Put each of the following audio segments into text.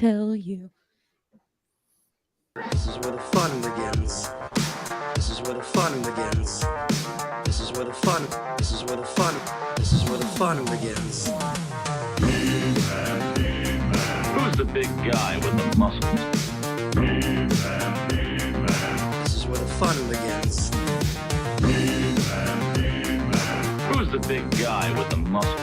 tell you. This is where the fun begins. This is where the fun begins. This is where the fun. This is where the fun. This is where the fun begins. Who's the big guy with the muscles? This is where the fun begins. Who's the big guy with the muscles?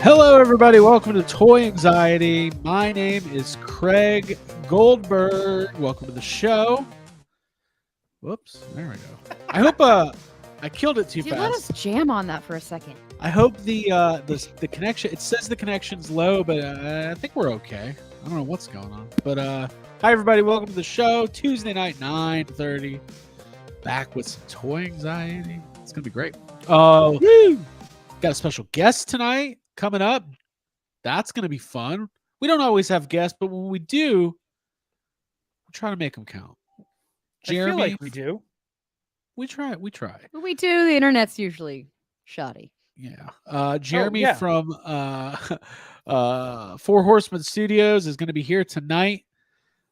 Hello, everybody. Welcome to Toy Anxiety. My name is Craig Goldberg. Welcome to the show. Whoops. There we go. I hope I killed it too Dude, fast. let us jam on that for a second. I hope the connection. It says the connection's low, but I think we're okay. I don't know what's going on. But hi, everybody. Welcome to the show. Tuesday night, 9:30. Back with some Toy Anxiety. It's gonna be great. Oh, got a special guest tonight coming up. That's going to be fun. We don't always have guests, but when we do, we're trying to make them count. Jeremy, I feel like we do. We try. When we do, the internet's usually shoddy. Yeah. Jeremy yeah. from Four Horsemen Studios is going to be here tonight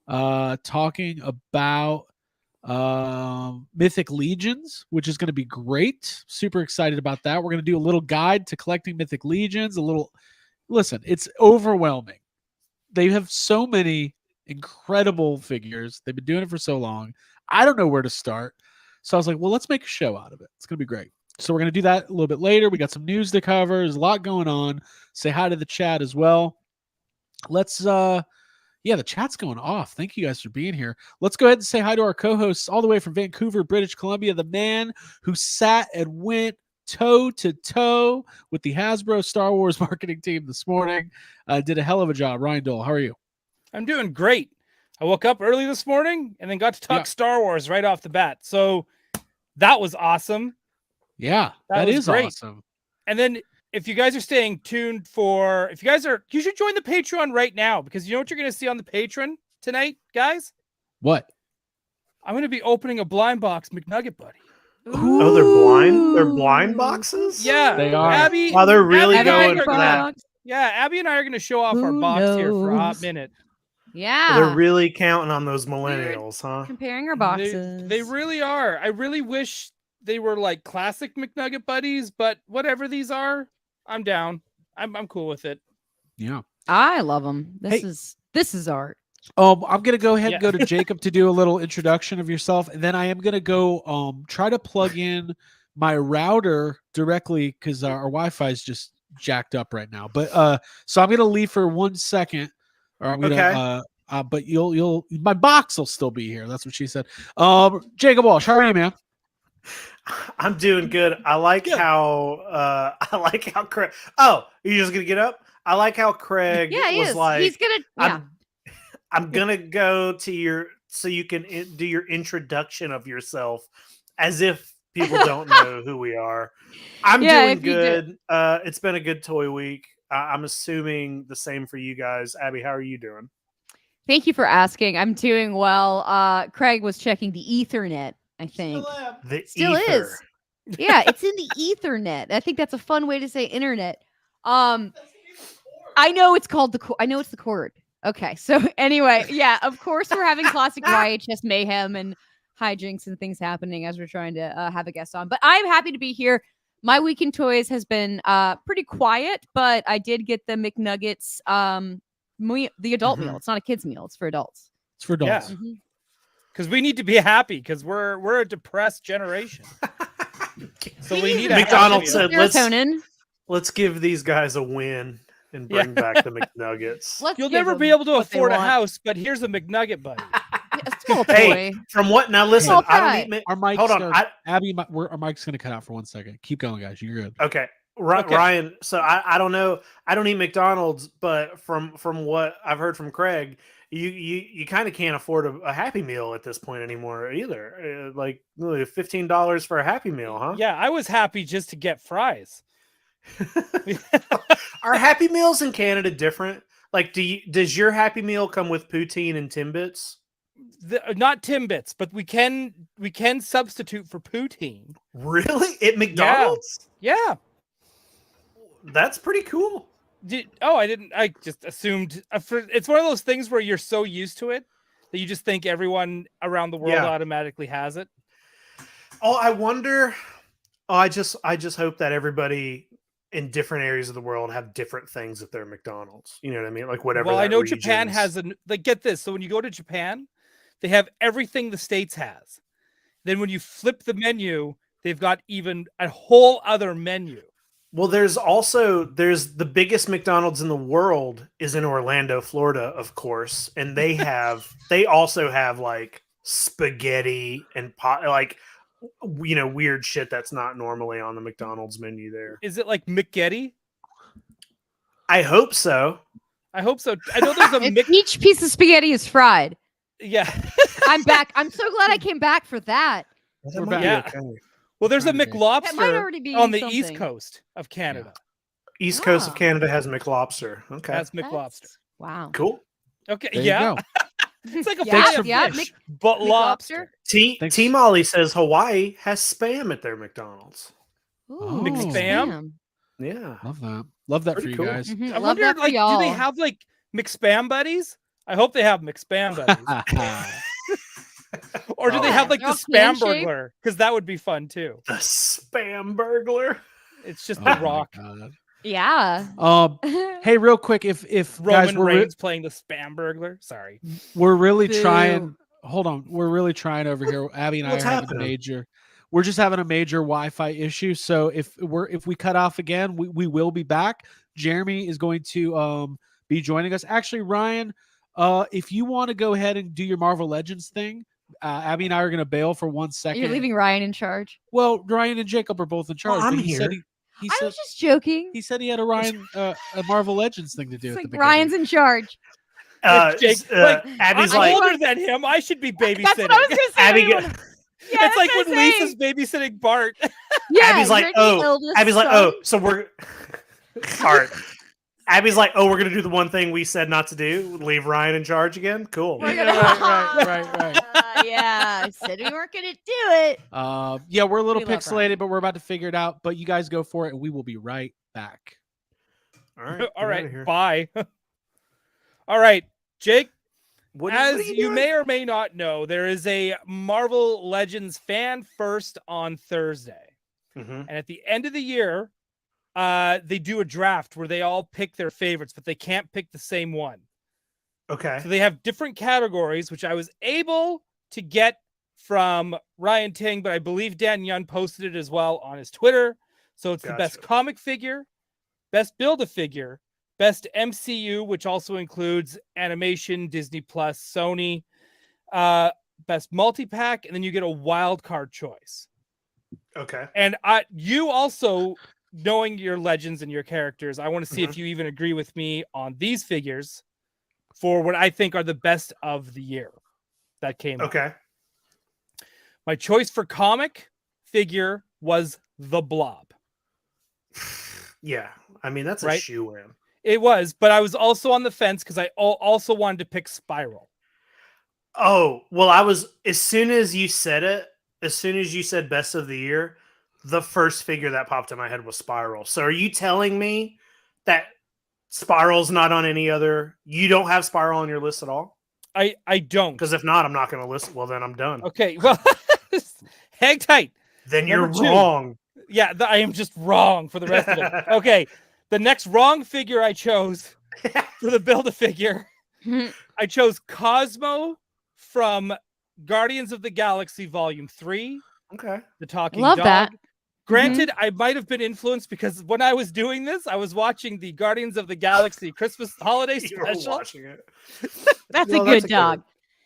talking about Mythic Legions, which is going to be great. Super excited about that. We're going to do a little guide to collecting Mythic Legions. Listen, it's overwhelming. They have so many incredible figures. They've been doing it for so long. I don't know where to start. So I was like, well, let's make a show out of it. It's going to be great. So we're going to do that a little bit later. We got some news to cover. There's a lot going on. Say hi to the chat as well. Let's yeah, the chat's going off. Thank you guys for being here. Let's go ahead and say hi to our co-hosts all the way from Vancouver, British Columbia, the man who sat and went toe-to-toe with the Hasbro Star Wars marketing team this morning. Did a hell of a job. Ryan Dole, how are you? I'm doing great. I woke up early this morning and then got to talk Star Wars right off the bat. So that was awesome. Yeah, that is great. Awesome. And then if you guys are staying tuned you should join the Patreon right now, because you know what you're going to see on the Patreon tonight, guys? What? I'm going to be opening a blind box McNugget Buddy. Ooh. Oh, they're blind? They're blind boxes? Yeah. They are. Abby, wow, they're really Abby going for that. Yeah, Abby and I are going to show off our box here for a hot minute. Yeah. They're really counting on those millennials, huh? Comparing our boxes. They really are. I really wish they were like classic McNugget Buddies, but whatever these are, I'm down. I'm cool with it. Yeah. I love them. This is art. I'm gonna go ahead and go to Jacob to do a little introduction of yourself, and then I am gonna go try to plug in my router directly because our Wi-Fi is just jacked up right now. But so I'm gonna leave for 1 second, or I'm gonna but you'll my box will still be here. That's what she said. Jacob Walsh, how are you, man? I'm doing good. I like how Craig. Oh, you just gonna get up? I like how Craig was like, he's gonna. I'm gonna go to so you can do your introduction of yourself as if people don't know who we are. I'm doing good. It's been a good toy week. I'm assuming the same for you guys. Abby, how are you doing? Thank you for asking. I'm doing well. Craig was checking the Ethernet, I think. Still is. Yeah, it's in the Ethernet. I think that's a fun way to say internet. I know it's called I know it's the cord. Okay, so anyway, yeah, of course we're having classic YHS mayhem and hijinks and things happening as we're trying to have a guest on. But I'm happy to be here. My week in toys has been pretty quiet, but I did get the McNuggets, the adult meal. It's not a kid's meal; it's for adults. It's for adults. Yeah. Because we need to be happy, because we're a depressed generation. So we need McDonald's said, let's give these guys a win and bring back the McNuggets. You'll never be able to afford a house, but here's a McNugget Buddy. Hey, from what? Now listen, I don't eat. Our mics hold on, Abby. Our mic's gonna cut out for 1 second. Keep going, guys. You're good. Okay. Ryan, so I don't know. I don't eat McDonald's, but from what I've heard from Craig, you kind of can't afford a Happy Meal at this point anymore either. Like $15 for a Happy Meal, huh? Yeah, I was happy just to get fries. Are Happy Meals in Canada different? Like, does your Happy Meal come with poutine and Timbits? Not Timbits, but we can substitute for poutine. Really? At McDonald's? Yeah. That's pretty cool. I didn't. I just assumed. It's one of those things where you're so used to it that you just think everyone around the world automatically has it. Oh, I wonder. Oh, I just hope that everybody in different areas of the world have different things at their McDonald's. You know what I mean? Like whatever. Well, I know region's... Japan has like, get this. So when you go to Japan, they have everything the States has. Then when you flip the menu, they've got even a whole other menu. Well, there's the biggest McDonald's in the world is in Orlando, Florida, of course, and they also have like spaghetti and like weird shit that's not normally on the McDonald's menu there. Is it like McGetty? I hope so. I hope so. I know there's a each piece of spaghetti is fried. Yeah. I'm back. I'm so glad I came back for that. We're back. Yeah. Okay. Well, there's a McLobster on the East Coast of Canada. Yeah. East Coast of Canada has McLobster. Okay. That's McLobster. Wow. Cool. Okay. There yeah. It's like a fish, but lobster. T Molly says Hawaii has Spam at their McDonald's. Ooh, McSpam. Yeah. Love that Pretty for cool. you guys. Mm-hmm. I wonder, like, do they have like McSpam buddies? I hope they have McSpam buddies. Or do they have like the Spam Burglar? Because that would be fun too. The Spam Burglar. It's just The Rock. Yeah. Hey, real quick, if Roman Reigns playing the Spam Burglar. Sorry. We're really trying. Hold on. We're really trying over here. Abby and What's I are having a major. We're just having a major Wi-Fi issue. So if we cut off again, we will be back. Jeremy is going to be joining us. Actually, Ryan, if you want to go ahead and do your Marvel Legends thing, Abby and I are going to bail for 1 second. You're leaving Ryan in charge. Well, Ryan and Jacob are both in charge. I'm here. I was just joking. He said he had a Marvel Legends thing to do. It's at like the Ryan's in charge. Abby's I'm older than him. I should be babysitting. That's what I was going to say. Abby, it's like when Lisa's babysitting Bart. Yeah, Abby's like, so we're all right. Abby's like, we're gonna do the one thing we said not to do. Leave Ryan in charge again. Cool. Right. Yeah, I said we weren't gonna do it. Yeah, we're a little pixelated, but we're about to figure it out. But you guys go for it, and we will be right back. All right. Bye. All right, Jake. As you may or may not know, there is a Marvel Legends Fan First on Thursday. Mm-hmm. And at the end of the year, they do a draft where they all pick their favorites, but they can't pick the same one. Okay. So they have different categories, which I was able to get from Ryan Ting, but I believe Dan Yun posted it as well on his Twitter. So it's the best comic figure, best Build-A-Figure, best MCU, which also includes animation, Disney Plus, Sony, best multi-pack, and then you get a wild card choice. Okay. And you also, knowing your legends and your characters, I want to see if you even agree with me on these figures for what I think are the best of the year that came out. Okay. My choice for comic figure was the Blob. Yeah. I mean, that's a shoe-in. It was, but I was also on the fence because I also wanted to pick Spiral. Oh, well, as soon as you said best of the year, the first figure that popped in my head was Spiral. So are you telling me that Spiral's not on any other? You don't have Spiral on your list at all? I don't. Because if not, I'm not going to list. Well, then I'm done. Okay, well, hang tight. Then you're wrong. Yeah, I am just wrong for the rest of it. Okay, the next wrong figure I chose for the Build-A-Figure, I chose Cosmo from Guardians of the Galaxy Volume 3. Okay. The Talking Love Dog. that. Granted, I might have been influenced because when I was doing this, I was watching the Guardians of the Galaxy Christmas holiday special. Watching it. That's a good dog.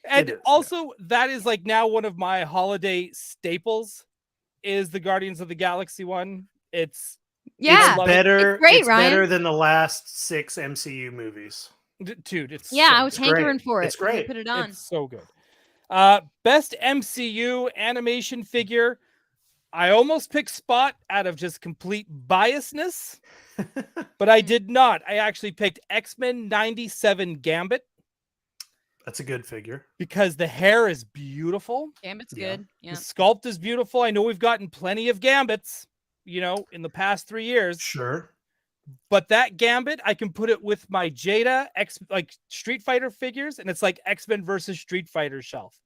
And also, that is like now one of my holiday staples is the Guardians of the Galaxy one. It's better. It's great, it's Ryan. better than the last 6 MCU movies. Dude, it's I was hankering for it. It's great. Put it on. It's so good. Best MCU animation figure. I almost picked Spot out of just complete biasness, but I did not. I actually picked X-Men 97 Gambit. That's a good figure. Because the hair is beautiful. Gambit's good. Yeah. The sculpt is beautiful. I know we've gotten plenty of Gambits, in the past 3 years. Sure. But that Gambit, I can put it with my Jada like Street Fighter figures, and it's like X-Men versus Street Fighter shelf.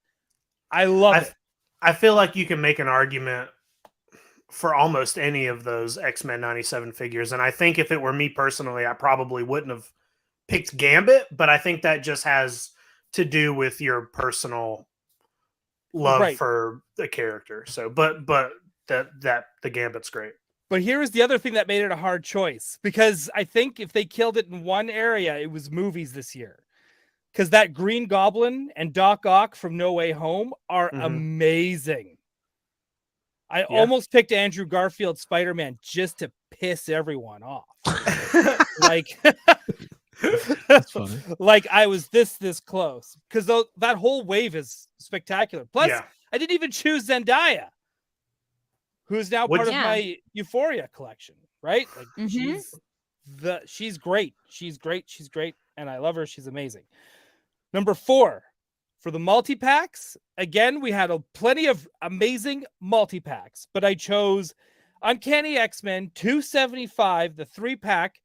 I love it. I feel like you can make an argument for almost any of those X-Men 97 figures. And I think if it were me personally, I probably wouldn't have picked Gambit, but I think that just has to do with your personal love for the character. So, but the Gambit's great. But here is the other thing that made it a hard choice, because I think if they killed it in one area, it was movies this year. Because that Green Goblin and Doc Ock from No Way Home are amazing. I almost picked Andrew Garfield Spider-Man just to piss everyone off. Like, That's funny. Like I was this close, because that whole wave is spectacular. Plus, I didn't even choose Zendaya, who's now part of my Euphoria collection, right? Like she's great. She's great, and I love her. She's amazing. Number 4 for the multi-packs. Again, we had plenty of amazing multi-packs, but I chose Uncanny X-Men 275, the 3-pack.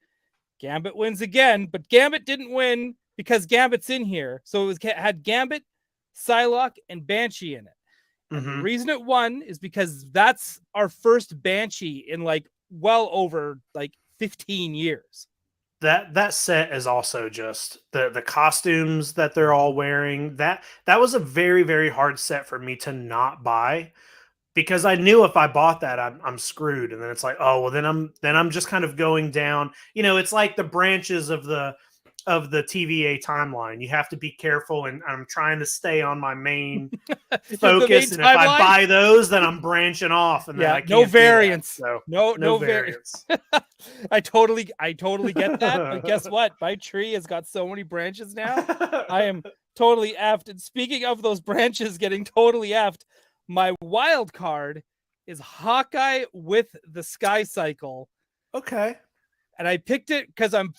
Gambit wins again, but Gambit didn't win because Gambit's in here. So it had Gambit, Psylocke, and Banshee in it. And the reason it won is because that's our first Banshee in well over 15 years. That set is also just the costumes that they're all wearing. That was a very, very hard set for me to not buy, because I knew if I bought that, I'm screwed. And then it's like, oh, well, then I'm just kind of going down. It's like the branches of the TVA timeline. You have to be careful, and I'm trying to stay on my main focus. And if I buy those, then I'm branching off, and then I can't no variance. So no variance. I totally get that. But guess what? My tree has got so many branches now. I am totally effed. And speaking of those branches getting totally effed, my wild card is Hawkeye with the Sky Cycle. Okay. And I picked it because I'm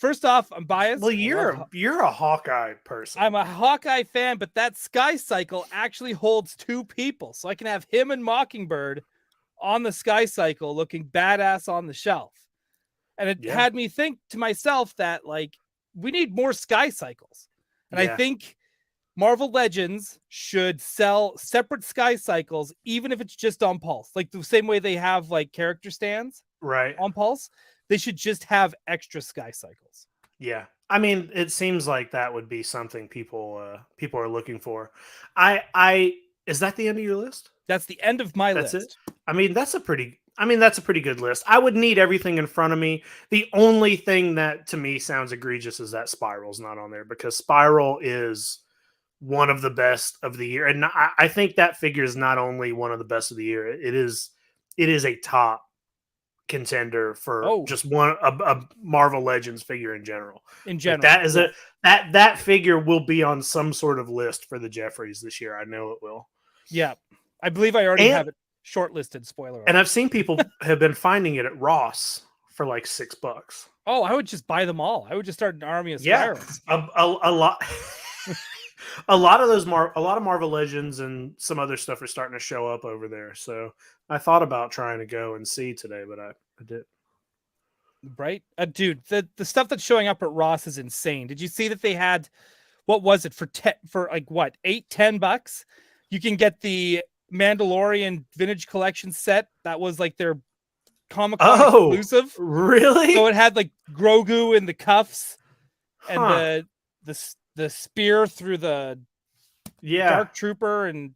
biased. Well, you're a Hawkeye person. I'm a Hawkeye fan, but that Sky Cycle actually holds 2 people. So I can have him and Mockingbird on the Sky Cycle looking badass on the shelf. And it had me think to myself that we need more Sky Cycles. And I think Marvel Legends should sell separate Sky Cycles, even if it's just on Pulse. Like the same way they have character stands on Pulse. They should just have extra Sky Cycles. Yeah. I mean, it seems like that would be something people are looking for. Is that the end of your list? That's the end of my list. It? I mean, that's a pretty good list. I would need everything in front of me. The only thing that to me sounds egregious is that Spiral's not on there, because Spiral is one of the best of the year. And I think that figure is not only one of the best of the year. It is a top contender for just a Marvel Legends figure in general. That figure will be on some sort of list for the Jeffries this year. I know it will. Yeah. I believe I already have it shortlisted. Spoiler. And I've seen people have been finding it at Ross for $6. Oh, I would just buy them all. I would just start an army of Spirals. A lot. A lot of Marvel Legends and some other stuff are starting to show up over there. So I thought about trying to go and see today, but I did. Right, dude. The stuff that's showing up at Ross is insane. Did you see that they had, what was it for $8-10? You can get the Mandalorian Vintage Collection set. That was their Comic-Con exclusive. Really? So it had Grogu in the cuffs and the spear through the Dark Trooper and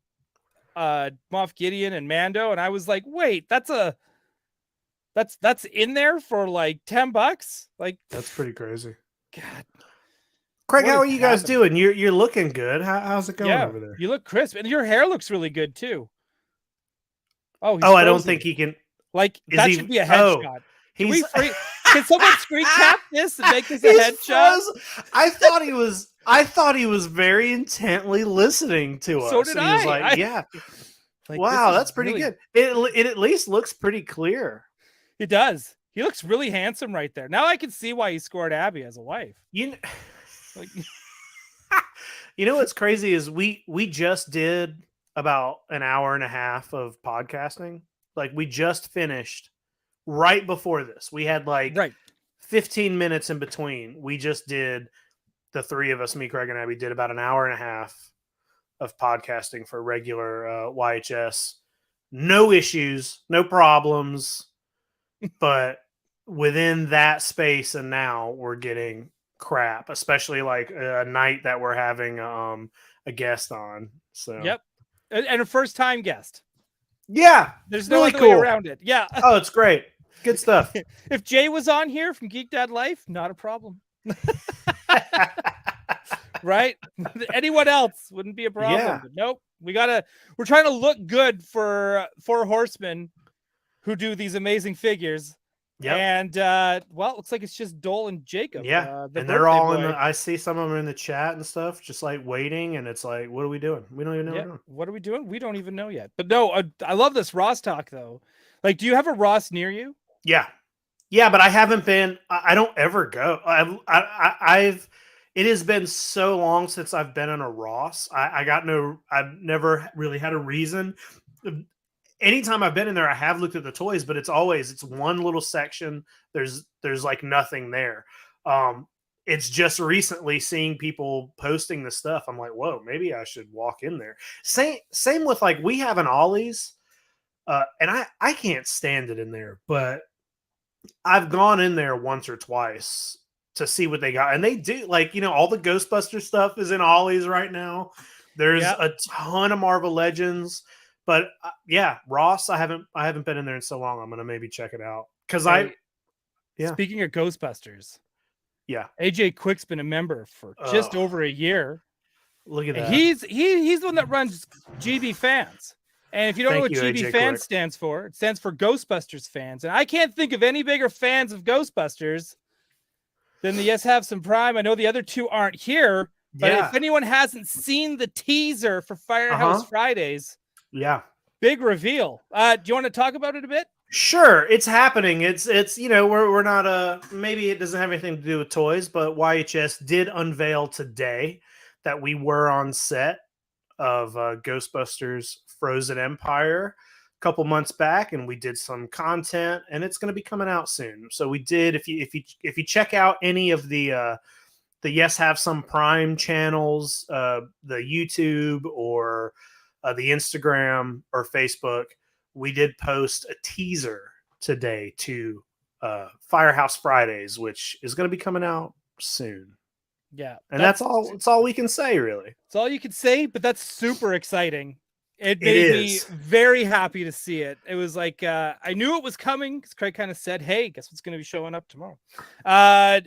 Moff Gideon and Mando, and I was like, wait, that's in there for $10. That's pretty crazy. God, Craig, how are you guys doing? You're looking good. How's it going over there? You look crisp, and your hair looks really good too. I don't think he can. Should be a headshot. Can someone screen cap this and make this a headshot? I thought he was very intently listening to us. So did I. Yeah. Like, wow, this is that's pretty really- good. It at least looks pretty clear. It does. He looks really handsome right there. Now I can see why he scored Abby as a wife. You Like, you know what's crazy is we just did about an hour and a half of podcasting. Like we just finished right before this. We had like right. 15 minutes in between. We just did, the three of us, me, Craig, and Abby, did about an hour and a half of podcasting for regular YHS. No issues, no problems. But within that space and now we're getting crap, especially like a night that we're having a guest on. So Yep. And a first time guest. yeah, There's no really other cool way around it. Yeah. Oh, it's great. Good stuff. If Jay was on here from Geek Dad Life, not a problem. Right? Anyone else wouldn't be a problem. Yeah. But nope. We're trying to look good for four horsemen who do these amazing figures. Yep. And well, it looks like it's just Dole and Jacob. Yeah. The And they're all birthday boy. I see some of them in the chat and stuff, just like waiting. And it's like, what are we doing? We don't even know what we're doing. What are we doing? We don't even know yet. But no, I love this Ross talk though. Like, do you have a Ross near you? Yeah. Yeah, but I haven't been. I don't ever go. I've. It has been so long since I've been in a Ross. I've never really had a reason. Anytime I've been in there, I have looked at the toys, but it's one little section. There's like nothing there. It's just recently seeing people posting the stuff. I'm like, whoa, maybe I should walk in there. Same with like we have an Ollie's, and I can't stand it in there, but I've gone in there once or twice to see what they got. And they do, like, all the Ghostbuster stuff is in Ollie's right now. There's a ton of Marvel Legends. But yeah, Ross, I haven't been in there in so long. I'm going to maybe check it out. Because Speaking of Ghostbusters. Yeah. AJ Quick's been a member for just over a year. Look at that. He's the one that runs GB Fans. And if you don't know what GB Fans stands for, it stands for Ghostbusters Fans. And I can't think of any bigger fans of Ghostbusters than the Yes Have Some Prime. I know the other two aren't here, but if anyone hasn't seen the teaser for Firehouse Fridays, big reveal. Do you want to talk about it a bit? Sure, it's happening. It's we're not maybe it doesn't have anything to do with toys, but YHS did unveil today that we were on set of Ghostbusters Frozen Empire a couple months back, and we did some content, and it's going to be coming out soon. So we did. If you check out any of the Yes Have Some Prime channels, the YouTube or the Instagram or Facebook, we did post a teaser today to Firehouse Fridays, which is going to be coming out soon. Yeah. And that's all we can say, really. It's all you can say, but that's super exciting. It made me very happy to see it. It was like, I knew it was coming because Craig kind of said, hey, guess what's going to be showing up tomorrow? But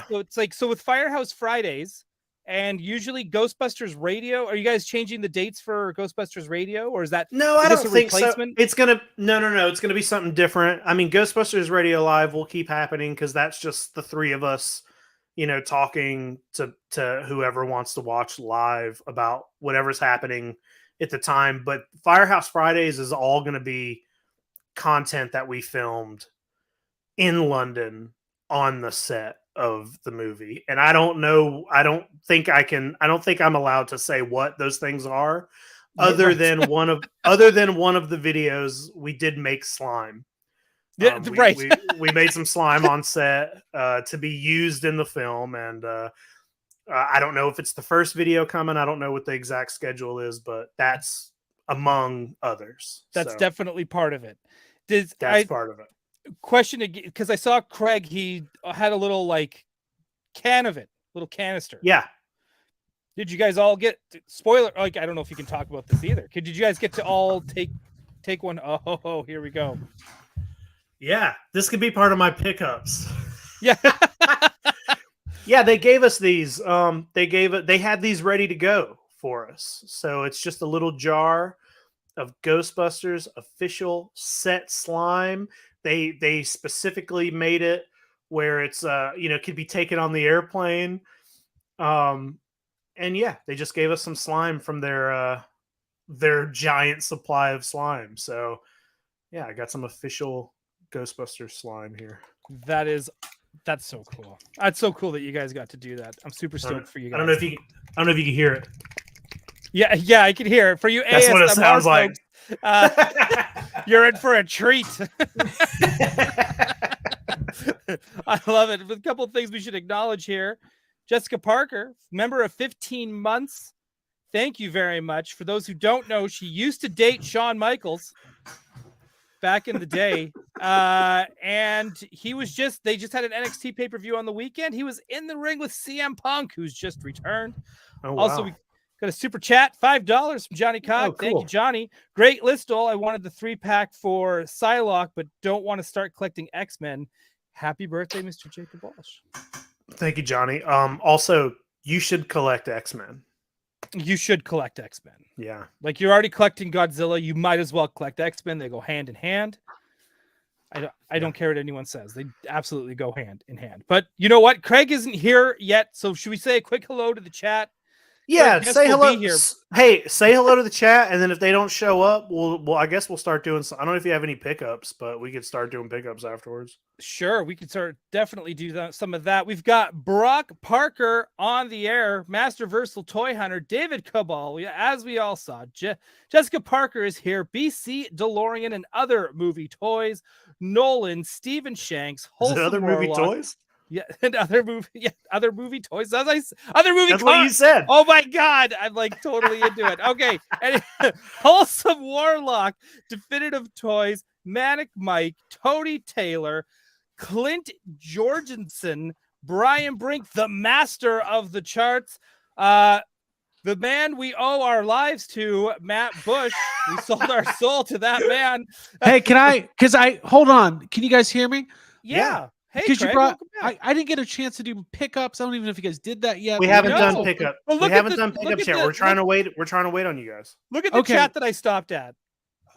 so it's like, so with Firehouse Fridays and usually Ghostbusters Radio, are you guys changing the dates for Ghostbusters Radio, or is that I don't think so. It's gonna it's gonna be something different. I mean, Ghostbusters Radio Live will keep happening because that's just the three of us, talking to whoever wants to watch live about whatever's happening at the time. But Firehouse Fridays is all going to be content that we filmed in London on the set of the movie. And I don't think I'm allowed to say what those things are other than one of the videos we did make slime. Yeah, right. we made some slime on set to be used in the film, and I don't know if it's the first video coming. I don't know what the exact schedule is, but that's among others. That's definitely part of it. That's part of it. Question again, because I saw Craig, he had a little like can of it, little canister. Yeah. Did you guys all get spoiler? Like, I don't know if you can talk about this either. Did you guys get to all take one? Oh, here we go. Yeah, this could be part of my pickups. Yeah. Yeah, they gave us these. They had these ready to go for us. So it's just a little jar of Ghostbusters official set slime. They specifically made it where it's could be taken on the airplane. And yeah, they just gave us some slime from their their giant supply of slime. So yeah, I got some official Ghostbusters slime here. That's so cool. That's so cool that you guys got to do that. I'm super stoked for you guys. I don't know if you can hear it. Yeah, I can hear it. For you That's what it ASMR sounds like. folks, you're in for a treat. I love it. A couple of things we should acknowledge here. Jessica Parker, member of 15 months. Thank you very much. For those who don't know, she used to date Shawn Michaels back in the day. And they just had an NXT pay-per-view on the weekend. He was in the ring with CM Punk, who's just returned. Oh, wow. Also, we got a super chat, $5 from Johnny Cock. Oh, cool. Thank you, Johnny. Great list, all. I wanted the 3-pack for Psylocke, but don't want to start collecting X-Men. Happy birthday, Mr. Jacob Walsh. Thank you, Johnny. Also, you should collect X-Men. You should collect X-Men. Yeah. Like, you're already collecting Godzilla. You might as well collect X-Men. They go hand in hand. I don't care what anyone says. They absolutely go hand in hand. But you know what? Craig isn't here yet. So should we say a quick hello to the chat? Yeah, Craig, say hello. here. Hey, say hello to the chat, and then if they don't show up, we'll I guess we'll start doing some. I don't know if you have any pickups, but we could start doing pickups afterwards. Sure, we could definitely do some of that. We've got Brock Parker on the air, Master Versal Toy Hunter, David Cabal, as we all saw. Jessica Parker is here, BC DeLorean and other movie toys, Nolan, Stephen Shanks, Wholesome other movie Warlock. toys? Yeah, and other movie toys. Other movie. That's what you said. Oh my God, I'm like totally into it. Okay, and Wholesome Warlock, Definitive Toys, Manic Mike, Tony Taylor, Clint Jorgensen, Brian Brink, the master of the charts, the man we owe our lives to, Matt Bush. We sold our soul to that man. Hey, hold on. Can you guys hear me? Yeah. Hey, Because Craig, you brought, welcome back. I didn't get a chance to do pickups. I don't even know if you guys did that yet. We but haven't know. done pickup. Well, we haven't done look pickups at yet. We're trying to wait. We're trying to wait on you guys. Look at the Okay. chat that I stopped at.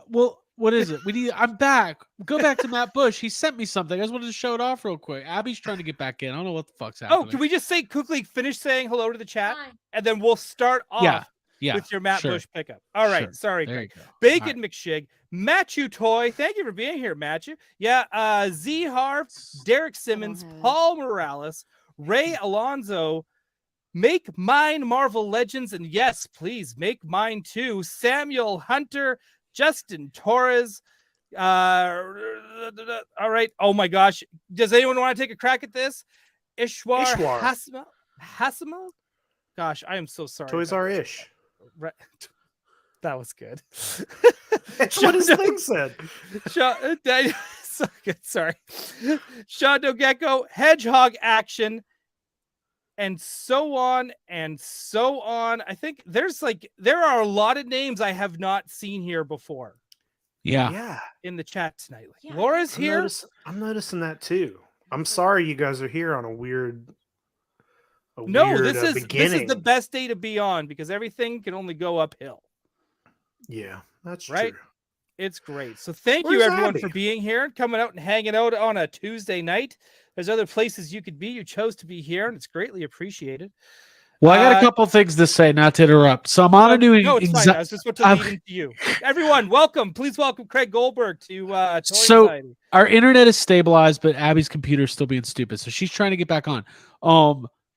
Well, what is it? I'm back. Go back to Matt Bush. He sent me something. I just wanted to show it off real quick. Abby's trying to get back in. I don't know what the fuck's happening. Oh, can we just quickly finish saying hello to the chat, and then we'll start off with your Matt Bush pickup. All right, Sure. sorry, There Craig. you go. Bacon McShig, Matthew Toy. Thank you for being here, Matthew. Yeah, Z Harf, Derek Simmons, Paul Morales, Ray Alonzo. Make mine Marvel Legends, and yes, please make mine too. Samuel Hunter, Justin Torres. All right. Oh my gosh. Does anyone want to take a crack at this? Ishwar. Hasima? Gosh, I am so sorry. Toys R Ish. Right. That was good. That's what his thing said. So good. Sorry. Shadow Gecko, Hedgehog Action, and so on and so on. I think there are a lot of names I have not seen here before. Yeah. In the chat tonight. Like, Laura's here. I'm noticing that too. I'm sorry you guys are here on a weird. This is the best day to be on because everything can only go uphill. Yeah, that's right. True. It's great. So thank you everyone for being here and coming out and hanging out on a Tuesday night. There's other places you could be. You chose to be here, and it's greatly appreciated. Well, I got a couple things to say, not to interrupt. So I'm on a new. No, it's fine. I was just about to lead into you. Everyone, welcome. Please welcome Craig Goldberg to Toy Anxiety. Our internet is stabilized, but Abby's computer is still being stupid, so she's trying to get back on.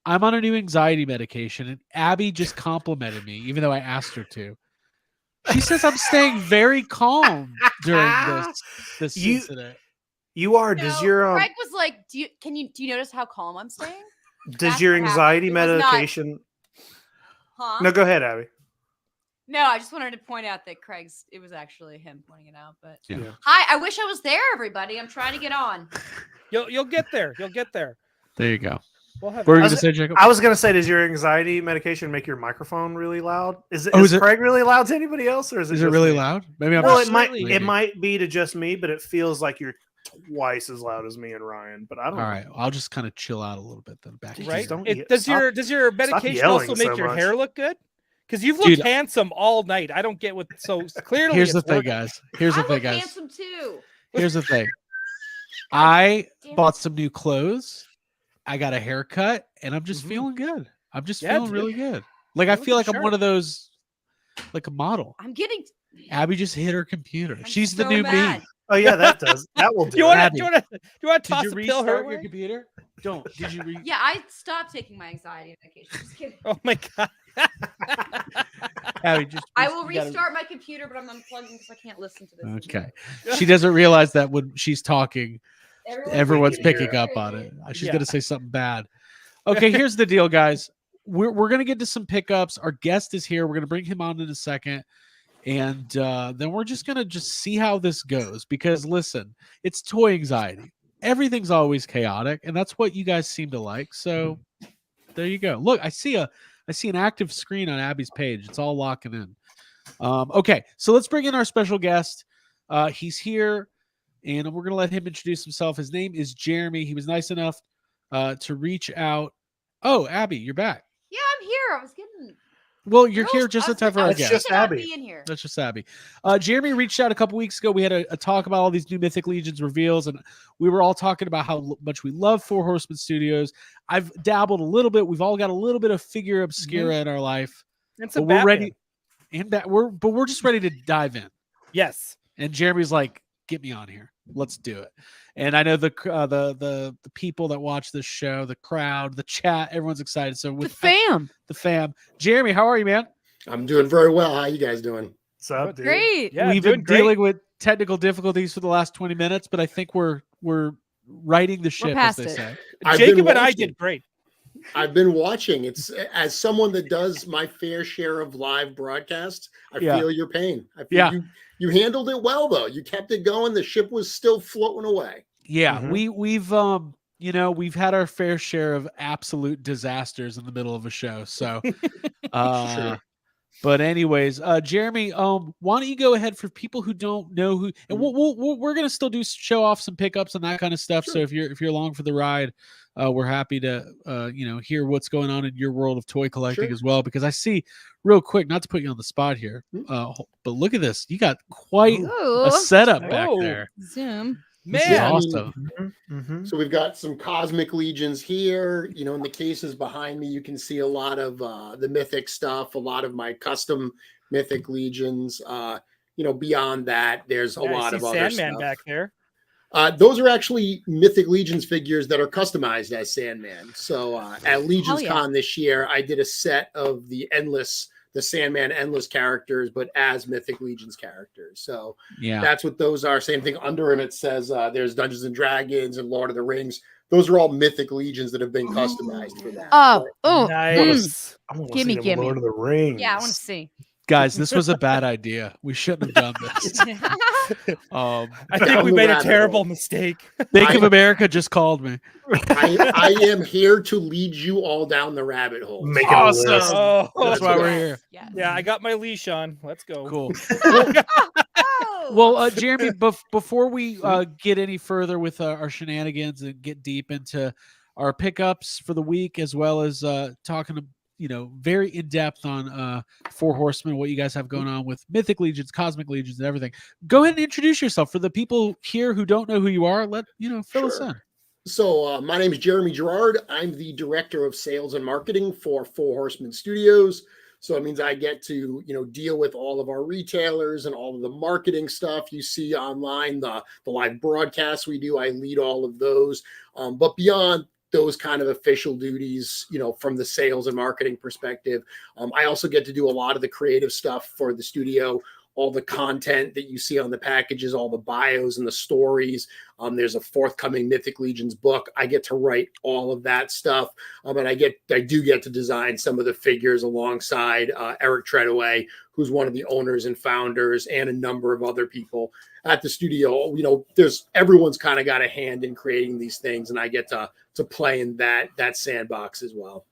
I'm on a new anxiety medication, and Abby just complimented me, even though I asked her to. She says I'm staying very calm during this incident. You are. Does your Craig was like, do you notice how calm I'm staying? Does your anxiety medication? Huh? No, go ahead, Abby. No, I just wanted to point out that it was actually him pointing it out. But yeah. Hi, I wish I was there, everybody. I'm trying to get on. You'll get there. You'll get there. There you go. What were you gonna say, Jacob? I was gonna say, does your anxiety medication make your microphone really loud? Is Craig really loud to anybody else, or is it really loud? Maybe I'm. Well, it might be to just me, but it feels like you're twice as loud as me and Ryan. But I don't. All right, I'll just kind of chill out a little bit then. Back. Right. Does your medication also make your hair look good? Because you've looked handsome all night. I don't get what. So clearly, here's the thing, guys. Here's the thing, guys. Handsome too. Here's the thing. I bought some new clothes. I got a haircut, and I'm just feeling good. I'm just feeling really good. Like I feel like I'm one of those like a model. I'm getting. Abby just hit her computer. I'm She's the so new mad. me. Oh yeah, that will do. Do you want Abby, to? Do you want to Did toss you a pill her restart your way? computer? Don't. Did you re? Yeah, I stopped taking my anxiety medication. Just kidding. Oh my god. Abby, just I will you gotta- restart my computer, but I'm unplugging because I can't listen to this. Okay. She doesn't realize that when she's talking, everyone's picking picking her up on it. She's Yeah. gonna say something bad. Okay, here's the deal, guys. We're gonna get to some pickups. Our guest is here. We're gonna bring him on in a second, and then we're just gonna see how this goes. Because listen, it's toy anxiety. Everything's always chaotic, and that's what you guys seem to like. So there you go. Look, I see an active screen on Abby's page. It's all locking in. Okay, so let's bring in our special guest. He's here, and we're gonna let him introduce himself. His name is Jeremy. He was nice enough to reach out. Oh, Abby, you're back. Yeah, I'm here. I was getting. Well, you're here just in time for our That's guest. just Abby. Be in here. That's just Abby. Jeremy reached out a couple weeks ago. We had a talk about all these new Mythic Legions reveals, and we were all talking about how much we love Four Horsemen Studios. I've dabbled a little bit. We've all got a little bit of figure obscura in our life, And but some we're Batman. ready. And that we're just ready to dive in. Yes. And Jeremy's like, "Get me on here. Let's do it." And I know the people that watch this show, the crowd, the chat, everyone's excited. So with the fam, Jeremy, how are you, man? I'm doing very well. How you guys doing? What's up, dude? Great. Yeah, We've doing been great. dealing with technical difficulties for the last 20 minutes, but I think we're righting the ship, as past they it. say. I've been Jacob and I watching. did great. I've been watching. It's as someone that does my fair share of live broadcasts. I Yeah. feel your pain. I feel Yeah. you handled it well though. You kept it going. The ship was still floating away. Yeah, Mhm. we've had our fair share of absolute disasters in the middle of a show. So Sure. but anyways, Jeremy, why don't you go ahead for people who don't know who, and we're gonna still show off some pickups and that kind of stuff. So if you're along for the ride, we're happy to hear what's going on in your world of toy collecting Sure. as well. Because I see real quick, not to put you on the spot here, Mm. but look at this. You got quite Ooh. a setup back Oh. there. Zoom. This is Man. I mean, awesome. Mhm. So we've got some cosmic legions here. In the cases behind me, you can see a lot of the mythic stuff, a lot of my custom mythic legions. Beyond that, there's a Yeah, I lot see of other Sandman stuff. back there. Those are actually Mythic Legions figures that are customized as Sandman. So at Legions yeah. Con this year, I did a set of the Sandman Endless characters, but as Mythic Legions characters. So Yeah. that's what those are. Same thing under him. It says there's Dungeons and Dragons and Lord of the Rings. Those are all Mythic Legions that have been customized for that. Oh, Nice. I want to Gimme, see them gimme. Lord of the Rings. yeah. I want to see. Guys, this was a bad idea. We shouldn't have done this. I Down think we the made a rabbit terrible hole. mistake. Bank of America just called me. I am here to lead you all down the rabbit hole. Make Awesome. a list. Oh, That's why we're Yes, here. yes. yeah, I got my leash on. Let's go. Cool. Oh. Well, Jeremy, before we get any further with our shenanigans and get deep into our pickups for the week, as well as talking very in depth on Four Horsemen, what you guys have going on with Mythic Legions, Cosmic Legions, and everything. Go ahead and introduce yourself for the people here who don't know who you are. Fill us Sure. in. So my name is Jeremy Gerard. I'm the director of sales and marketing for Four Horsemen Studios. So it means I get to, deal with all of our retailers and all of the marketing stuff you see online, the live broadcasts we do. I lead all of those. But beyond those kind of official duties, from the sales and marketing perspective, I also get to do a lot of the creative stuff for the studio. All the content that you see on the packages, all the bios and the stories. There's a forthcoming Mythic Legions book. I get to write all of that stuff. And I do get to design some of the figures alongside Eric Treadaway, who's one of the owners and founders, and a number of other people at the studio. Everyone's kind of got a hand in creating these things, and I get to play in that sandbox as well.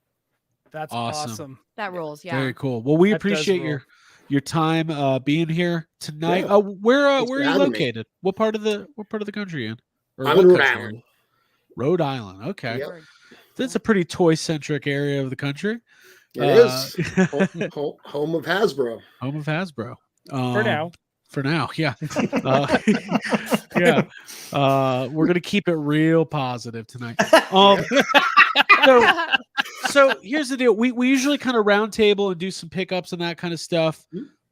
That's Awesome. awesome. That rolls. Yeah. Very cool. Well, we That does appreciate roll. your time being here tonight. Yeah. Where Thanks are for you having me. located? What part of the country in? Or I'm what in Rhode country? Island. Rhode Island. Okay. Yep. That's a pretty toy centric area of the country. It is home of Hasbro. Home of Hasbro. For now. For now, yeah. Yeah. We're gonna keep it real positive tonight. So here's the deal. We usually kind of round table and do some pickups and that kind of stuff.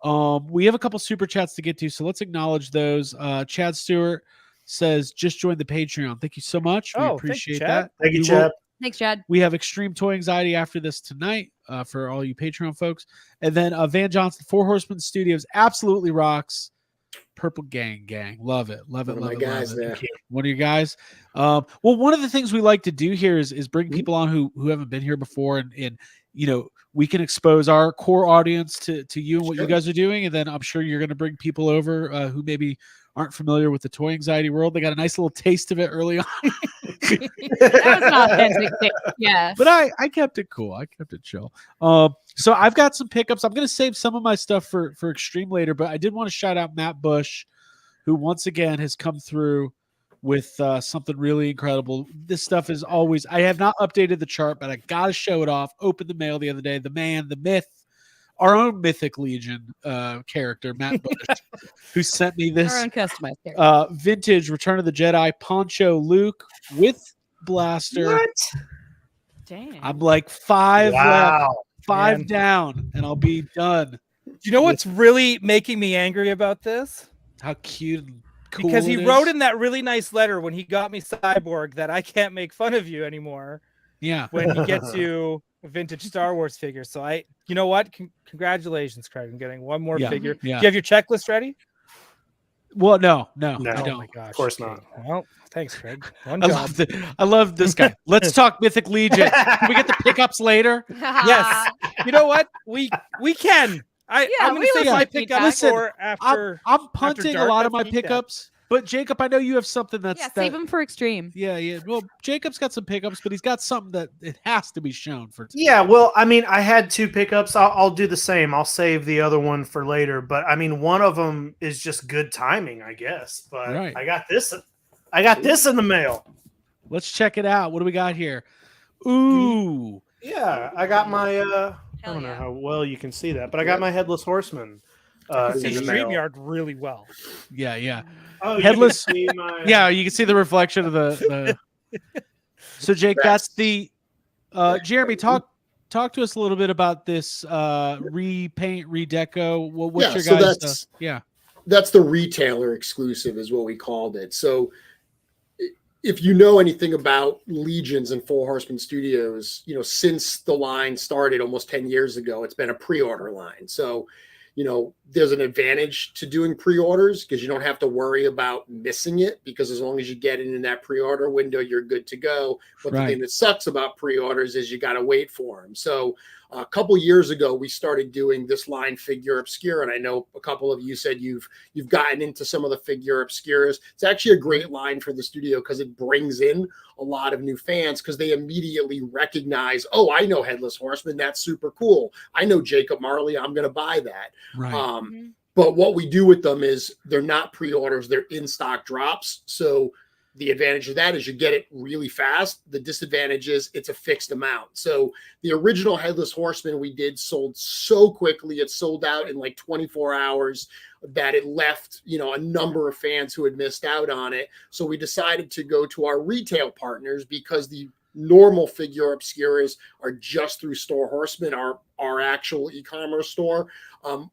We have a couple super chats to get to, so let's acknowledge those. Chad Stewart says, just joined the Patreon. Thank you so much. We appreciate that. Thank you, Chad. Thanks, Chad. We have extreme toy anxiety after this tonight for all you Patreon folks. And then Van Johnson, Four Horsemen Studios, absolutely rocks. Purple Gang. Love it. Love it. One of my guys there. One of your guys. Well, one of the things we like to do here is bring people on who haven't been here before, and we can expose our core audience to you and what you guys are doing. And then I'm sure you're going to bring people over who maybe aren't familiar with the toy anxiety world. They got a nice little taste of it early on. That was an authentic thing. Yeah. But I kept it cool. I kept it chill. So I've got some pickups. I'm going to save some of my stuff for Extreme later, but I did want to shout out Matt Bush, who once again has come through with something really incredible. This stuff is always, I have not updated the chart, but I got to show it off. Opened the mail the other day. The man, the myth, our own Mythic Legion character, Matt Bush, who sent me this Our own customized character. vintage Return of the Jedi Poncho Luke with blaster. What? Dang. I'm like 5 left, Wow. 5 man. down, and I'll be done. Do you know what's really making me angry about this? How cute and cool Because he it wrote is. in that really nice letter when he got me Cyborg that I can't make fun of you anymore Yeah. when he gets you a vintage Star Wars figure. So you know what? Congratulations, Craig, on getting one more figure. Yeah. Do you have your checklist ready? Well, no, No. I Oh don't. my gosh. Of course not. Well, thanks, Craig. One I job. love this guy. Let's talk Mythic Legion. Can we get the pickups later? Yes. You know what? We can. I'm going to we say my like pickup feedback. for after. I'm punting a dark, lot of that's my feedback. pickups, but Jacob, I know you have something that's Save him for Extreme. Yeah. Well, Jacob's got some pickups, but he's got something that it has to be shown for. Yeah, well, I mean, I had 2 pickups. I'll do the same. I'll save the other one for later. But I mean, one of them is just good timing, I guess. But Right. I got this. I got this in the mail. Let's check it out. What do we got here? Ooh. Yeah, I got my. I don't know yeah. how well you can see that, but I got my Headless Horseman. I can see in the mail. StreamYard really well. Yeah. Oh, you Headless- can see my. Yeah, you can see the reflection of the So Jake, that's the Jeremy, talk to us a little bit about this repaint, redeco. What's your so guys' that's the retailer exclusive is what we called it. So if you know anything about Legions and Four Horsemen Studios, since the line started almost 10 years ago, it's been a pre-order line. So, there's an advantage to doing pre-orders because you don't have to worry about missing it, because as long as you get it in that pre-order window, you're good to go. But Right. the thing that sucks about pre-orders is you got to wait for them. So a couple years ago, we started doing this line Figure Obscure, and I know a couple of you said you've gotten into some of the Figure Obscures. It's actually a great line for the studio because it brings in a lot of new fans because they immediately recognize, oh, I know Headless Horseman, that's super cool. I know Jacob Marley, I'm going to buy that. right. But what we do with them is they're not pre-orders, they're in-stock drops. So the advantage of that is you get it really fast. The disadvantage is it's a fixed amount. So the original Headless Horseman we did sold so quickly. It sold out in like 24 hours that it left, a number of fans who had missed out on it. So we decided to go to our retail partners because the normal Figure Obscures are just through Store Horseman, our actual e-commerce store.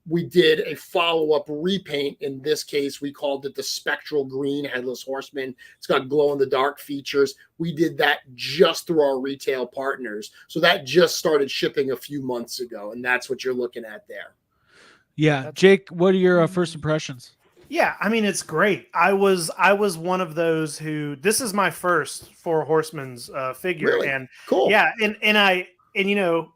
We did a follow-up repaint. In this case, we called it the Spectral Green Headless Horseman. It's got glow-in-the-dark features. We did that just through our retail partners. So that just started shipping a few months ago, and that's what you're looking at there. Yeah. Jake, what are your first impressions? Yeah, I mean, it's great. I was one of those who, this is my first Four Horsemen's figure. Really? And Cool. yeah, and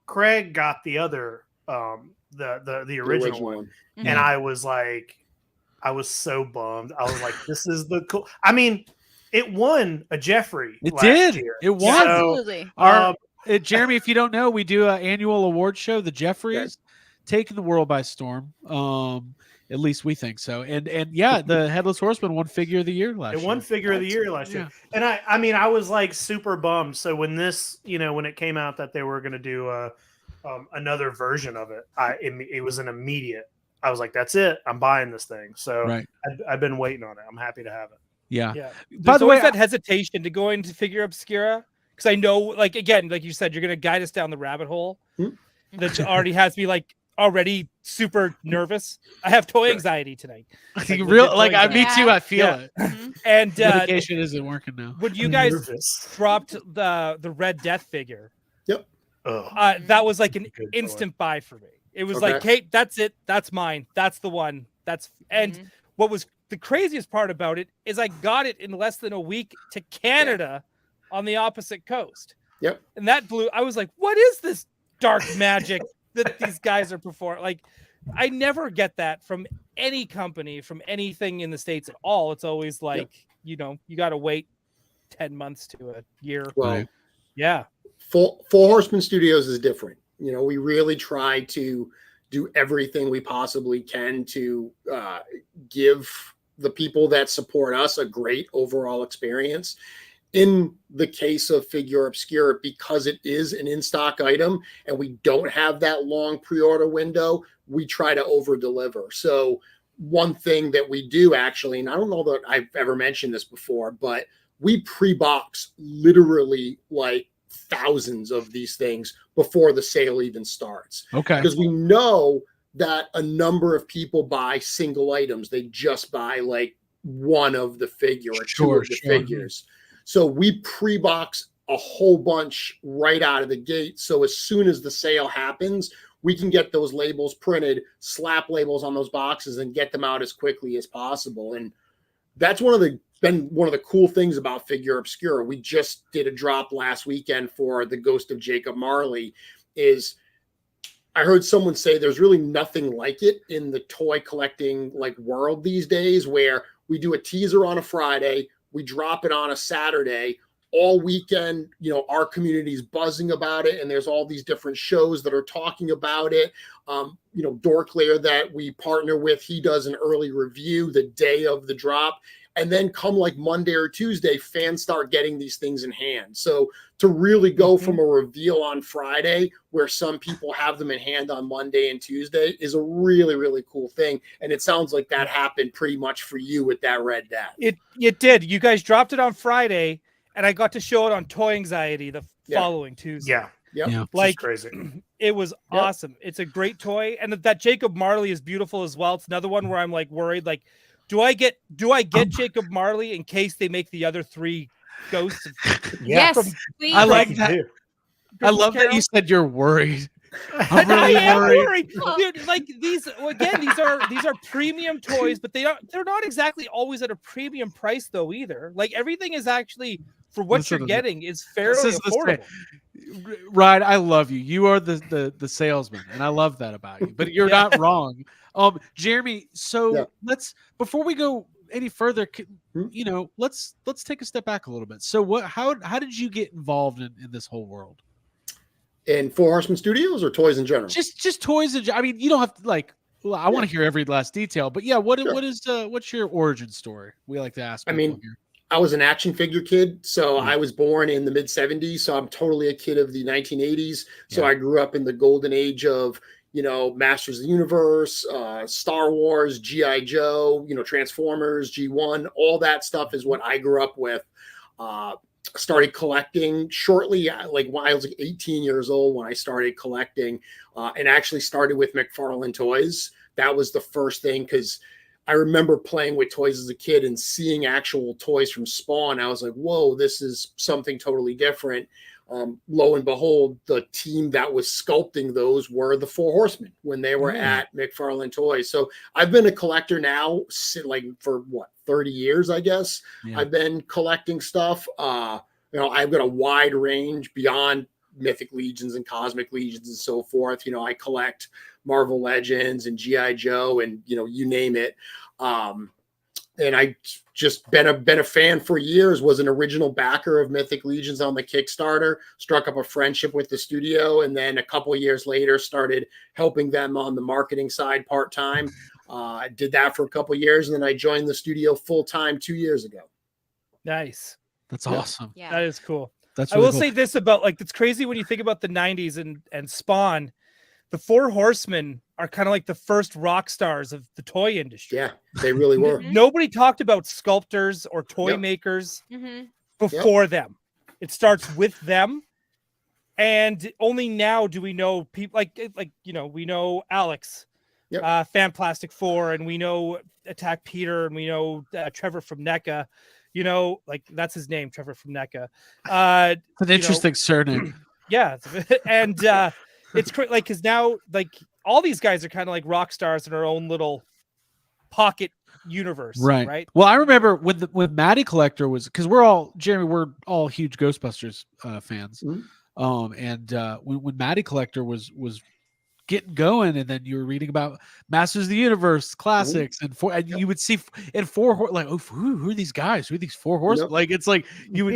Craig got the other the original one. Mhm. And I was so bummed. I was like, this is the cool. I mean, it won a Jeffrey. It last did. year. It won. So, Absolutely. Jeremy, if you don't know, we do an annual award show, the Jeffries, taking the world by storm. At least we think so. And yeah, the Headless Horseman won Figure of the Year last year. It won Figure of the Year last year. And I mean, I was like super bummed. So when this, when it came out that they were going to do another version of it, it was an immediate. I was like, that's it. I'm buying this thing. So Right. I've been waiting on it. I'm happy to have it. Yeah. Yeah. By There's the way, always that hesitation to go into Figure Obscura because I know, like, again, like you said, you're going to guide us down the rabbit hole that already has me like already super nervous. I have toy anxiety tonight. Me too. I feel Yeah. it. And medication isn't working now. when you guys dropped the Red Death figure, Yep. that was like an Good toy. instant buy for me. It was Okay. like, Kate, that's it. That's mine. That's the one. And what was the craziest part about it is I got it in less than a week to Canada on the opposite coast. Yep. And that blew. I was like, what is this dark magic that these guys are performing? Like, I never get that from any company, from anything in the States at all. It's always like, you got to wait 10 months to a year. Well, yeah. Four Horsemen Studios is different. We really try to do everything we possibly can to give the people that support us a great overall experience. In the case of Figure Obscure, because it is an in-stock item and we don't have that long pre-order window, we try to over-deliver. So one thing that we do actually, and I don't know that I've ever mentioned this before, but we pre-box literally like thousands of these things before the sale even starts. Okay. Because we know that a number of people buy single items. They just buy like one of the figure or two of the figures. So we pre-box a whole bunch right out of the gate. So as soon as the sale happens, we can get those labels printed, slap labels on those boxes, and get them out as quickly as possible. And that's been one of the cool things about Figure Obscure. We just did a drop last weekend for the Ghost of Jacob Marley. I heard someone say there's really nothing like it in the toy collecting world these days, where we do a teaser on a Friday, we drop it on a Saturday. All weekend, our community's buzzing about it, and there's all these different shows that are talking about it. Dorklayer that we partner with, he does an early review the day of the drop. And then come Monday or Tuesday, fans start getting these things in hand. So to really go from a reveal on Friday, where some people have them in hand on Monday and Tuesday, is a really, really cool thing. And it sounds like that happened pretty much for you with that Red Death. It did. You guys dropped it on Friday, and I got to show it on Toy Anxiety the following Tuesday. Yeah. Yep. Like, crazy. It was awesome. It's a great toy. And that Jacob Marley is beautiful as well. It's another one where I'm worried, do I get Jacob Marley in case they make the other three ghosts? Yes, please. I like that. I love that you said you're worried. I'm really worried. Dude, these are premium toys, but they're not exactly always at a premium price though either. Everything is actually, for what you're getting, is fairly affordable. Ryan, I love you. You are the salesman, and I love that about you. But you're not wrong. Jeremy, so let's, before we go any further, let's take a step back a little bit. So how did you get involved in this whole world? In Four Horsemen Studios or toys in general? Just toys. I mean, you don't have to I want to hear every last detail, but what's your origin story? We like to ask. I mean, here. I was an action figure kid, so I was born in the mid 70s. So I'm totally a kid of the 1980s. So I grew up in the golden age of, Masters of the Universe, Star Wars, G.I. Joe, Transformers, G1, all that stuff is what I grew up with. Started collecting shortly, when I was 18 years old when I started collecting, and actually started with McFarlane toys. That was the first thing, because I remember playing with toys as a kid and seeing actual toys from Spawn. I was like, whoa, this is something totally different. Lo and behold, the team that was sculpting those were the Four Horsemen when they were at McFarlane Toys. So I've been a collector now for 30 years, I guess. I've been collecting stuff. I've got a wide range beyond Mythic Legions and Cosmic Legions and so forth. I collect Marvel Legends and G.I. Joe and, you name it. And I just been a fan for years, was an original backer of Mythic Legions on the Kickstarter, struck up a friendship with the studio, and then a couple of years later started helping them on the marketing side part-time. I did that for a couple of years, and then I joined the studio full-time 2 years ago. Nice. That's awesome. Yeah. That is cool. That's I really will cool. say this about it's crazy when you think about the 90s and Spawn. The Four Horsemen are kind of like the first rock stars of the toy industry. Yeah, they really were. Nobody talked about sculptors or toy makers before them. It starts with them. And only now do we know people like we know Alex, Fanplastic 4, and we know Attack Peter, and we know Trevor from NECA. Like that's his name, Trevor from NECA. An interesting surname. Yeah, and it's like because now like all these guys are kind of like rock stars in our own little pocket universe, right? Well, I remember when Matty Collector was, because we're all huge Ghostbusters fans. And when Matty Collector was getting going, and then you were reading about Masters of the Universe classics, and you would see in like, oh, who are these guys? Who are these four horsemen? Like, it's like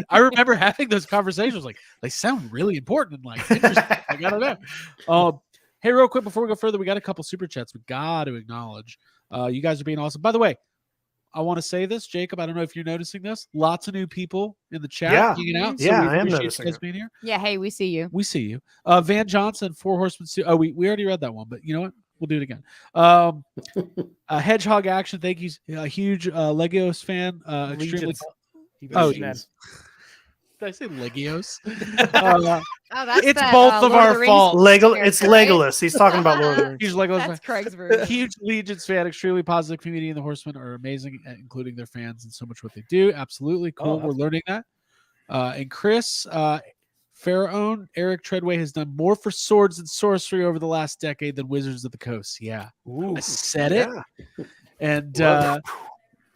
I remember having those conversations, like they sound really important and like interesting. Like, I don't know. Hey, real quick before we go further, we got a couple super chats we got to acknowledge. You guys are being awesome. By the way, I want to say this, Jacob. I don't know if you're noticing this. Lots of new people in the chat hanging out. So I am noticing being here. Yeah, hey, we see you. We see you. Van Johnson, Four Horsemen. Oh, we already read that one, but you know what? We'll do it again. Hedgehog Action. Thank you. A huge Legos fan. Extremely. Oh, yes. Did I say Legios? It's both of our faults. It's Legolas. He's talking about Lord of the Rings. Huge Legolas. That's Craig's version. Huge Legions fan. Extremely positive community, and the Horsemen are amazing, including their fans and so much what they do. Absolutely cool. We're learning that. And Chris Pharaoh, Eric Treadway has done more for swords and sorcery over the last decade than Wizards of the Coast. Yeah, I said it. And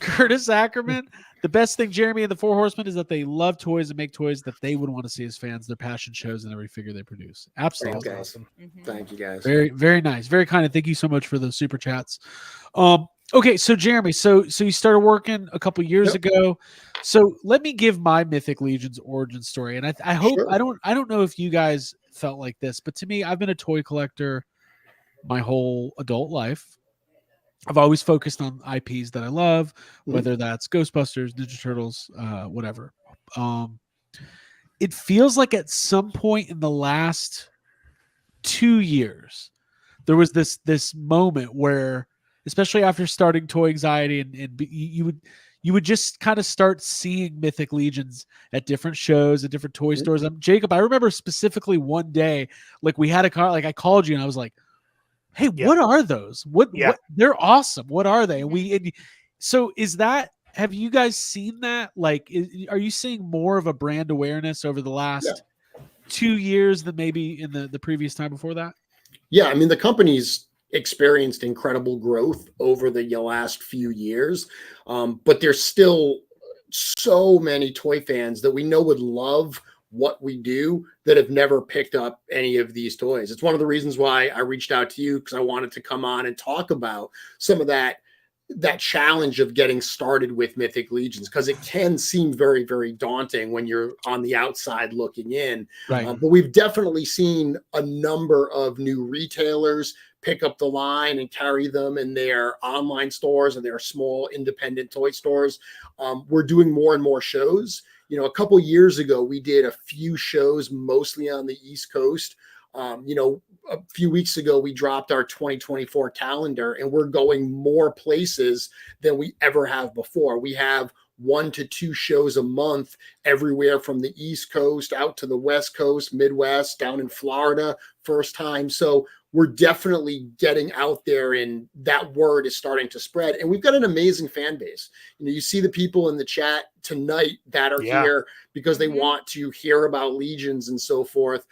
Curtis Ackerman. The best thing, Jeremy, and the Four Horsemen is that they love toys and make toys that they would want to see as fans. Their passion shows in every figure they produce. Absolutely. Awesome. Thank you, guys. Very, very nice. Very kind. And thank you so much for those super chats. Okay, so Jeremy, so you started working a couple years ago. So let me give my Mythic Legion's origin story. And I hope I don't know if you guys felt like this, but to me, I've been a toy collector my whole adult life. I've always focused on IPs that I love, whether that's Ghostbusters, Ninja Turtles, whatever. It feels like at some point in the last 2 years, there was this moment where, especially after starting Toy Anxiety, and you would just kind of start seeing Mythic Legions at different shows, at different toy stores. Jacob, I remember specifically one day, like we had a car, like I called you and I was like, hey, what are those? What they're awesome. What are they? So have you guys seen that? Like, are you seeing more of a brand awareness over the last 2 years than maybe in the previous time before that? Yeah. I mean, the company's experienced incredible growth over the last few years. But there's still so many toy fans that we know would love what we do that have never picked up any of these toys. It's one of the reasons why I reached out to you, because I wanted to come on and talk about some of that challenge of getting started with Mythic Legions, because it can seem very, very daunting when you're on the outside looking in. Right. But we've definitely seen a number of new retailers pick up the line and carry them in their online stores and their small independent toy stores. We're doing more and more shows. A couple years ago, we did a few shows mostly on the East Coast. A few weeks ago, we dropped our 2024 calendar, and we're going more places than we ever have before. We have 1 to 2 shows a month everywhere from the East Coast out to the West Coast, Midwest, down in Florida, first time. So we're definitely getting out there, and that word is starting to spread. And we've got an amazing fan base. You see the people in the chat tonight that are here because they want to hear about Legions and so forth.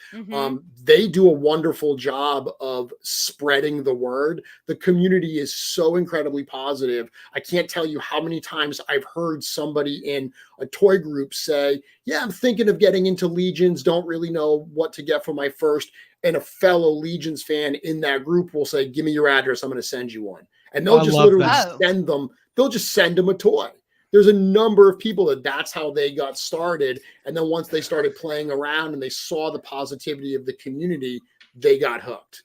They do a wonderful job of spreading the word. The community is so incredibly positive. I can't tell you how many times I've heard somebody in a toy group say, yeah, I'm thinking of getting into Legions, don't really know what to get for my first. And a fellow Legions fan in that group will say, give me your address, I'm going to send you one. And they'll just literally send them. They'll just send them a toy. There's a number of people that's how they got started. And then once they started playing around and they saw the positivity of the community, they got hooked.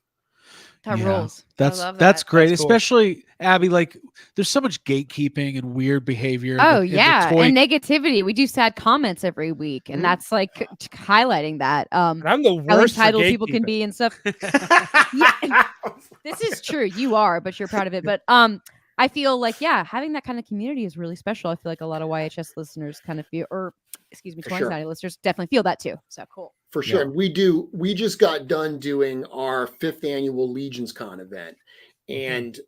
That rules. That's great. That's especially Abby, like there's so much gatekeeping and weird behavior. And negativity. We do sad comments every week, and that's like highlighting that. And I'm the worst entitled people can be and stuff. This is true. You are, but you're proud of it. But I I feel like, yeah, having that kind of community is really special. I feel like a lot of YHS listeners kind of feel, or excuse me, 2090 listeners definitely feel that too. So cool. For sure. We just got done doing our 5th annual Legions Con event. And,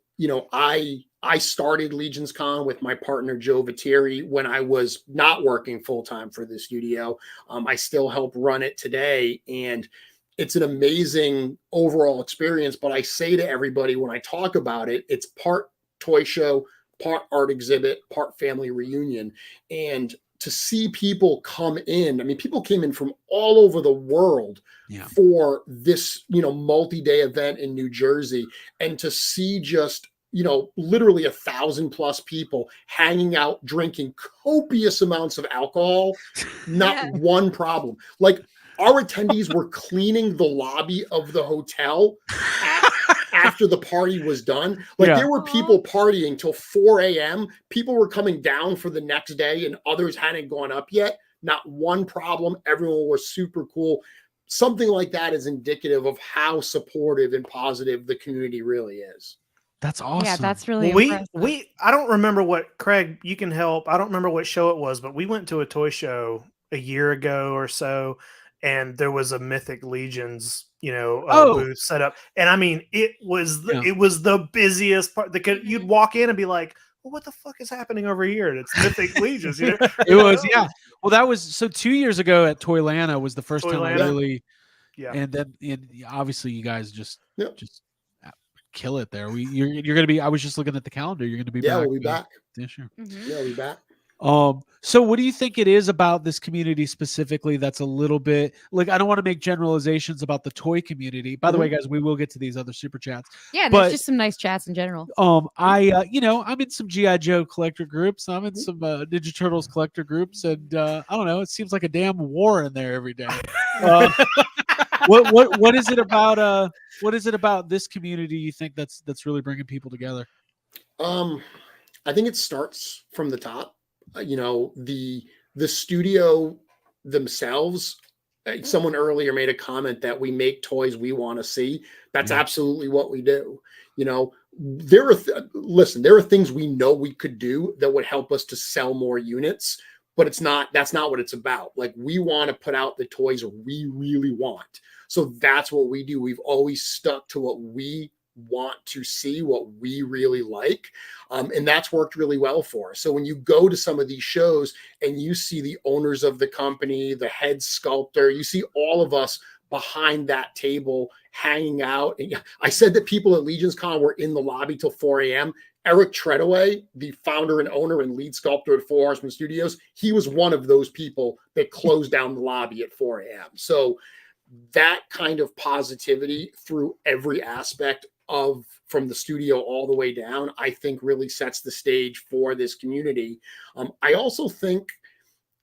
I started Legions Con with my partner, Joe Viteri, when I was not working full time for the studio. I still help run it today. And it's an amazing overall experience. But I say to everybody when I talk about it, it's part toy show, part art exhibit, part family reunion. And to see people come in, I mean, people came in from all over the world for this, multi-day event in New Jersey, and to see just, literally 1,000+ people hanging out, drinking copious amounts of alcohol, not one problem. Like, our attendees were cleaning the lobby of the hotel after the party was done. Like, there were people partying till 4 a.m. People were coming down for the next day and others hadn't gone up yet. Not one problem. Everyone was super cool. Something like that is indicative of how supportive and positive the community really is. That's awesome. Yeah, that's really impressive. I don't remember what, Craig, you can help. I don't remember what show it was, but we went to a toy show a year ago or so, and there was a Mythic Legions, booth set up. And I mean, it was the busiest part. You'd walk in and be like, well, what the fuck is happening over here? And it's Mythic Legions. It was, yeah. Well, that was, so 2 years ago at Toylanta was the first time I really, and then obviously you guys just kill it there. You're gonna be. I was just looking at the calendar. You're gonna be back. Yeah, we'll be back this year. Yeah, we'll be back. So what do you think it is about this community specifically that's a little bit like, I don't want to make generalizations about the toy community. By the way, guys, we will get to these other super chats. Yeah, there's just some nice chats in general. I'm in some G.I. Joe collector groups. I'm in some Ninja Turtles collector groups, and I don't know. It seems like a damn war in there every day. What is it about? What is it about this community you think that's really bringing people together? I think it starts from the top. The studio themselves. Someone earlier made a comment that we make toys we want to see. That's absolutely what we do. There are things we know we could do that would help us to sell more units, but that's not what it's about. Like, we want to put out the toys we really want. So that's what we do. We've always stuck to what we want to see, what we really like. And that's worked really well for us. So when you go to some of these shows and you see the owners of the company, the head sculptor, you see all of us behind that table hanging out. And I said that people at Legions Con were in the lobby till 4 a.m. Eric Treadaway, the founder and owner and lead sculptor at Four Horsemen Studios, he was one of those people that closed down the lobby at 4 a.m. So that kind of positivity through every aspect from the studio all the way down, I think really sets the stage for this community. I also think,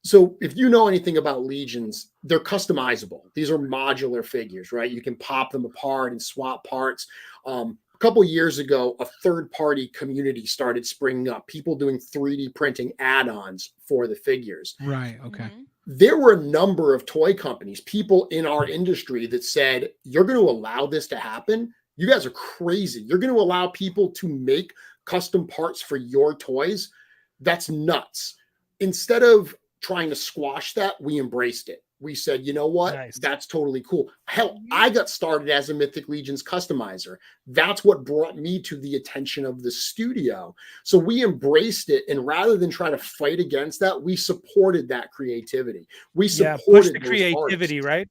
so if you know anything about Legions, they're customizable. These are modular figures, right? You can pop them apart and swap parts. A couple years ago, a third-party community started springing up, people doing 3D printing add-ons for the figures. Right, okay. There were a number of toy companies, people in our industry that said, you're going to allow this to happen? You guys are crazy. You're going to allow people to make custom parts for your toys? That's nuts. Instead of trying to squash that, we embraced it. We said, you know what? Nice. That's totally cool. Hell, I got started as a Mythic Legions customizer. That's what brought me to the attention of the studio. So we embraced it. And rather than try to fight against that, we supported that creativity. We supported push the creativity, right?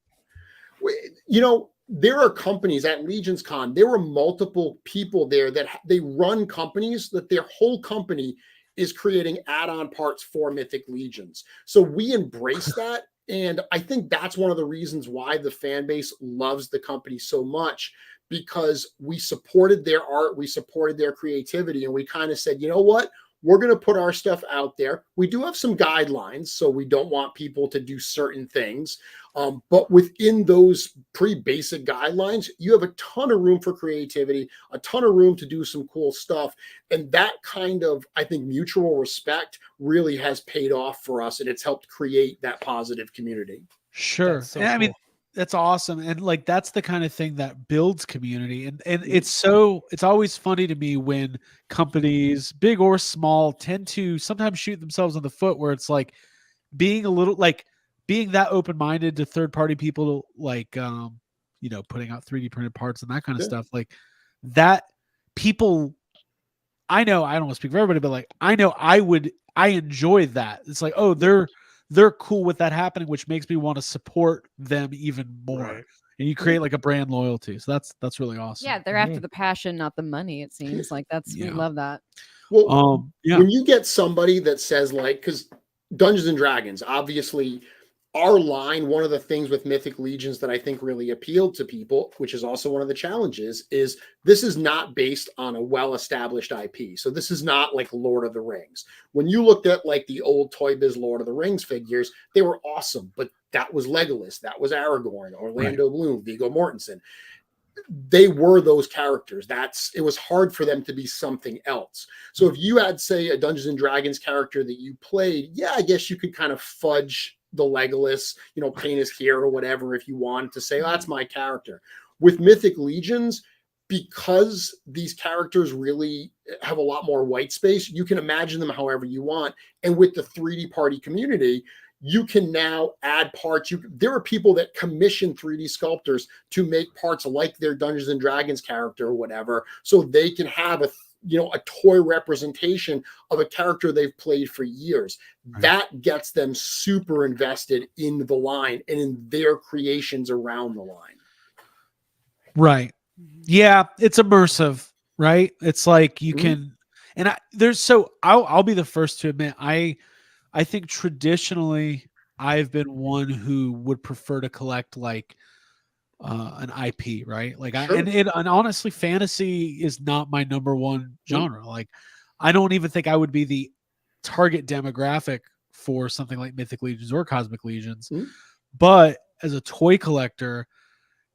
There are companies at Legions Con. There were multiple people there that they run companies that their whole company is creating add-on parts for Mythic Legions. So we embrace that. And I think that's one of the reasons why the fan base loves the company so much, because we supported their art, we supported their creativity, and we kind of said, you know what? We're going to put our stuff out there. We do have some guidelines, so we don't want people to do certain things. But within those pretty basic guidelines, you have a ton of room for creativity, a ton of room to do some cool stuff. And that kind of, I think, mutual respect really has paid off for us, and it's helped create that positive community. Sure. So I mean, That's awesome. And like that's the kind of thing that builds community. And it's always funny to me when companies, big or small, tend to sometimes shoot themselves in the foot where it's like being a little like being that open-minded to third-party people, like putting out 3D printed parts and that kind of stuff. Like that people, I know I don't want to speak for everybody, but like I know I enjoy that. It's like, oh, they're cool with that happening, which makes me want to support them even more. Right. And you create like a brand loyalty. So that's really awesome. Yeah, they're after the passion, not the money. It seems like we love that. Well, when you get somebody that says like, because Dungeons and Dragons, obviously, our line, one of the things with Mythic Legions that I think really appealed to people, which is also one of the challenges, is this is not based on a well-established IP. So this is not like Lord of the Rings. When you looked at like the old Toy Biz Lord of the Rings figures, they were awesome, but that was Legolas, that was Aragorn, Orlando Bloom, Viggo Mortensen. They were those characters. It was hard for them to be something else. So if you had, say, a Dungeons and Dragons character that you played, I guess you could kind of fudge the Legolas, paint his hair or whatever if you wanted to say, oh, that's my character. With Mythic Legions, because these characters really have a lot more white space, you can imagine them however you want. And with the 3D party community, you can now add parts. There are people that commission 3D sculptors to make parts like their Dungeons and Dragons character or whatever, so they can have a toy representation of a character they've played for years. Right. That gets them super invested in the line and in their creations around the line. Right. Yeah, it's immersive, right? It's like you can, and I'll be the first to admit, I think traditionally I've been one who would prefer to collect like an IP, right? Like and honestly, fantasy is not my number one genre. Like I don't even think I would be the target demographic for something like Mythic Legions or Cosmic Legions. But as a toy collector,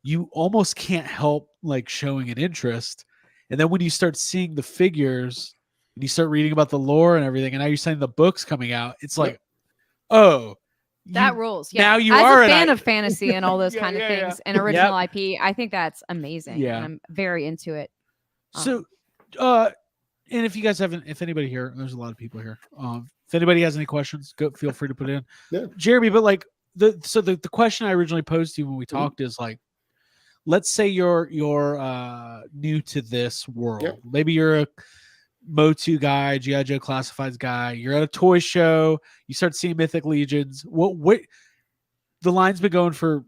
you almost can't help like showing an interest. And then when you start seeing the figures and you start reading about the lore and everything, and now you're saying the books coming out, it's like, oh, that rules. Yeah. Now you As are a fan of fantasy and all those kind of yeah. things and original IP, I think that's amazing. Yeah. And I'm very into it. So, and if you guys if anybody here, there's a lot of people here. If anybody has any questions, feel free to put in. Yeah. Jeremy, but like the question I originally posed to you when we talked is like, let's say you're new to this world. Yep. Maybe you're a Motu guy, G.I. Joe Classifieds guy. You're at a toy show. You start seeing Mythic Legions. What the line's been going for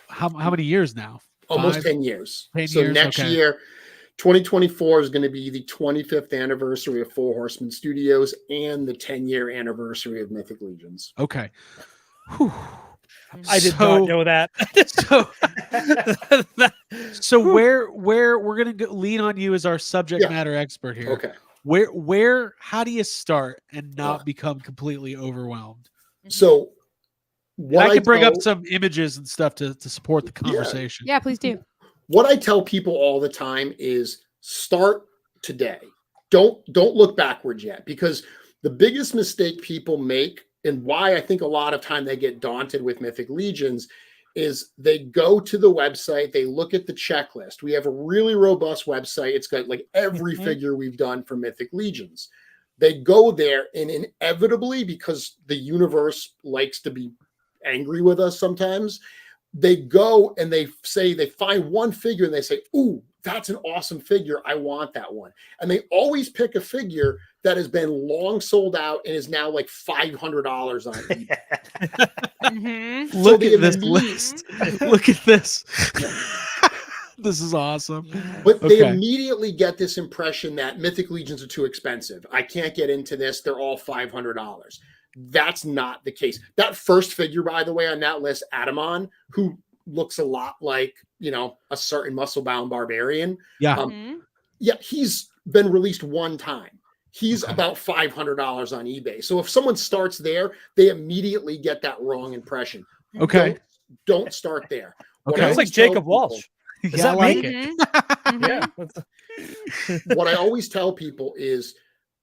how many years now? Almost 10 years. 10 so years, next year, 2024 is going to be the 25th anniversary of Four Horsemen Studios and the 10-year anniversary of Mythic Legions. Okay. Whew. I did not know that. so where we're gonna lean on you as our subject matter expert here. Okay. How do you start and not become completely overwhelmed? So I can bring up some images and stuff to support the conversation. Yeah, please do. What I tell people all the time is start today. Don't look backwards yet, because the biggest mistake people make, and why I think a lot of time they get daunted with Mythic Legions, is they go to the website, they look at the checklist. We have a really robust website. It's got like every figure we've done for Mythic Legions. They go there, and inevitably, because the universe likes to be angry with us sometimes, they go and they find one figure and they say, ooh, that's an awesome figure. I want that one. And they always pick a figure that has been long sold out and is now like $500 on eBay. Look at this list. Look at this. This is awesome. But they immediately get this impression that Mythic Legions are too expensive. I can't get into this. They're all $500. That's not the case. That first figure, by the way, on that list, Adamon, who looks a lot like, a certain muscle-bound barbarian. Yeah. He's been released one time. He's about $500 on eBay. So if someone starts there, they immediately get that wrong impression. Okay. Don't start there. Okay. Looks like Jacob Walsh. Is that like it? Yeah. What I always tell people is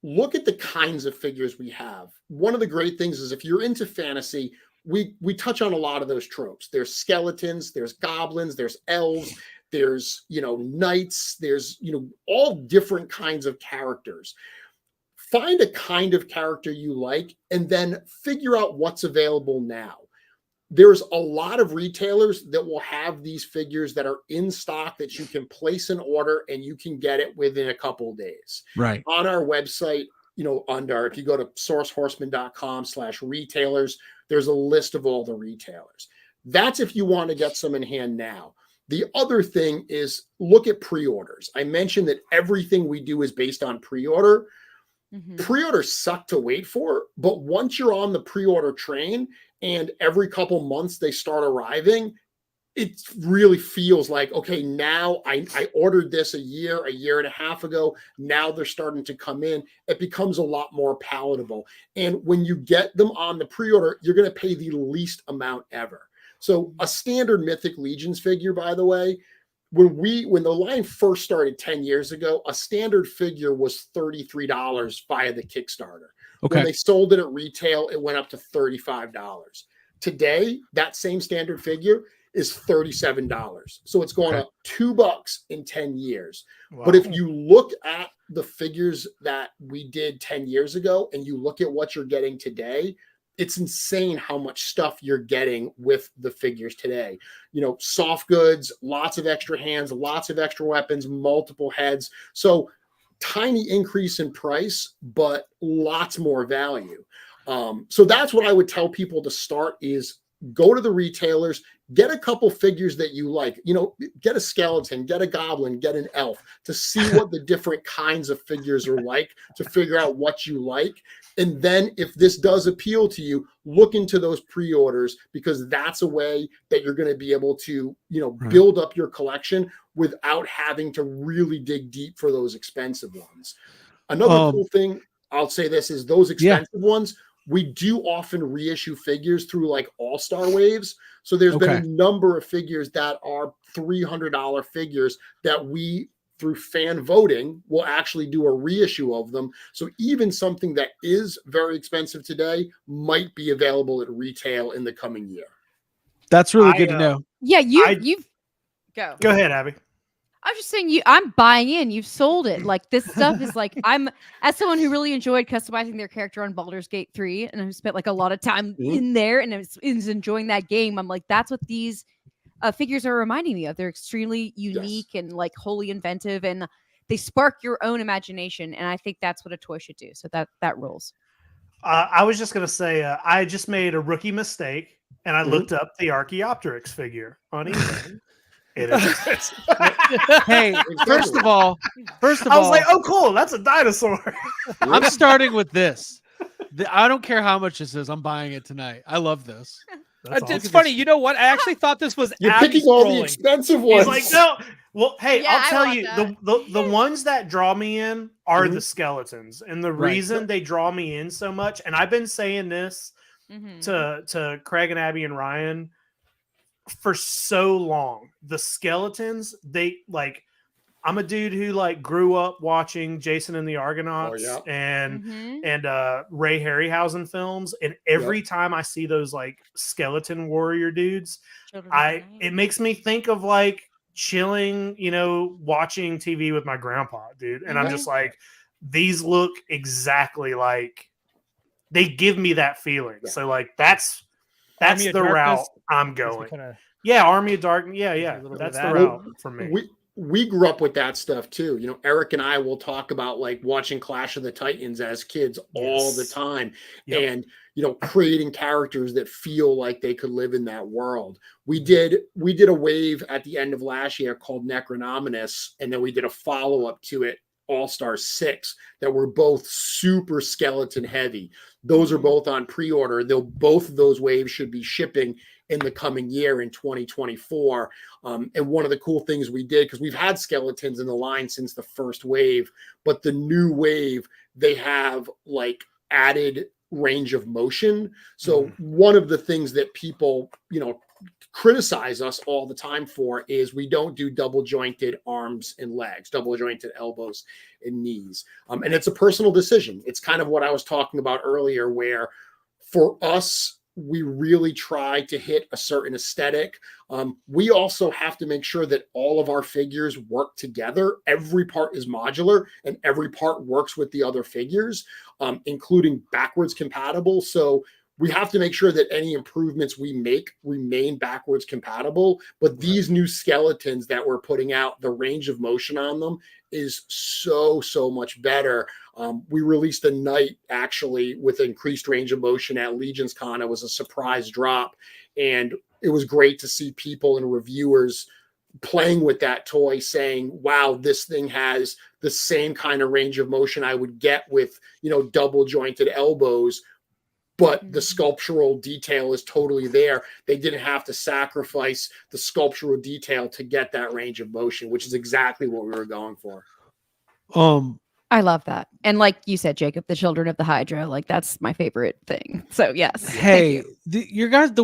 look at the kinds of figures we have. One of the great things is if you're into fantasy, we touch on a lot of those tropes. There's skeletons, there's goblins, there's elves, there's, knights, there's, all different kinds of characters. Find a kind of character you like and then figure out what's available now. There's a lot of retailers that will have these figures that are in stock that you can place an order and you can get it within a couple of days. Right. On our website, if you go to sourcehorseman.com/retailers, there's a list of all the retailers. That's if you want to get some in hand now. The other thing is look at pre-orders. I mentioned that everything we do is based on pre-order. Pre-orders suck to wait for, but once you're on the pre-order train and every couple months they start arriving, it really feels like, okay, now I ordered this a year and a half ago. Now they're starting to come in. It becomes a lot more palatable. And when you get them on the pre-order, you're going to pay the least amount ever. So a standard Mythic Legions figure, by the way, when the line first started 10 years ago, a standard figure was $33 via the Kickstarter. Okay. When they sold it at retail, it went up to $35. Today, that same standard figure is $37. So it's gone up $2 in 10 years. Wow. But if you look at the figures that we did 10 years ago and you look at what you're getting today, it's insane how much stuff you're getting with the figures today. Soft goods, lots of extra hands, lots of extra weapons, multiple heads. So tiny increase in price, but lots more value. So that's what I would tell people to start is go to the retailers, get a couple figures that you like, get a skeleton, get a goblin, get an elf to see what the different kinds of figures are like, to figure out what you like. And then if this does appeal to you, look into those pre-orders, because that's a way that you're going to be able to, build up your collection without having to really dig deep for those expensive ones. Another cool thing I'll say this is those expensive ones, we do often reissue figures through like all-star waves. So there's been a number of figures that are $300 figures that we, through fan voting, will actually do a reissue of them. So even something that is very expensive today might be available at retail in the coming year. That's really good to know. Yeah, you've go ahead, Abby. I was just saying, I'm buying in. You've sold it. Like, this stuff is like, I'm, as someone who really enjoyed customizing their character on Baldur's Gate 3, and I've spent like a lot of time in there and is enjoying that game. I'm like, that's what these figures are reminding me of. They're extremely unique and like wholly inventive, and they spark your own imagination. And I think that's what a toy should do. So that rules. I was just going to say, I just made a rookie mistake, and I looked up the Archaeopteryx figure on eBay. It is expensive. Hey, first of all, I was like, oh, cool. That's a dinosaur. I'm starting with this. I don't care how much this is. I'm buying it tonight. I love this. It's funny. You know what? I actually thought this was You're picking all the expensive ones. He's like, no. Well, hey, Yeah, I'll tell you, the ones that draw me in are the skeletons. And the reason they draw me in so much, and I've been saying this to Craig and Abby and Ryan for so long, the skeletons, I'm a dude who like grew up watching Jason and the Argonauts and Ray Harryhausen films, and every time I see those like skeleton warrior dudes, it makes me think of like chilling, watching TV with my grandpa, dude. And I'm just like, these look exactly like, they give me that feeling. So like that's the route I'm going. Army of Darkness. Yeah. That's the route for me. We grew up with that stuff too. Eric and I will talk about like watching Clash of the Titans as kids all the time, and creating characters that feel like they could live in that world. We did a wave at the end of last year called Necronominus, and then we did a follow-up to it, All-Star 6, that were both super skeleton heavy. Those are both on pre-order. Both of those waves should be shipping in the coming year in 2024. And one of the cool things we did, because we've had skeletons in the line since the first wave, but the new wave, they have like added range of motion. So one of the things that people, criticize us all the time for is we don't do double jointed arms and legs, double jointed elbows and knees. And it's a personal decision. It's kind of what I was talking about earlier, where for us, we really try to hit a certain aesthetic. We also have to make sure that all of our figures work together. Every part is modular and every part works with the other figures, including backwards compatible. So we have to make sure that any improvements we make remain backwards compatible. But these new skeletons that we're putting out, the range of motion on them is so much better. We released a knight actually with increased range of motion at Legion's Con. It was a surprise drop, and it was great to see people and reviewers playing with that toy saying, wow, this thing has the same kind of range of motion I would get with, double jointed elbows, but the sculptural detail is totally there. They didn't have to sacrifice the sculptural detail to get that range of motion, which is exactly what we were going for. I love that. And like you said, Jacob, the Children of the Hydra, like that's my favorite thing. So yes. Hey, the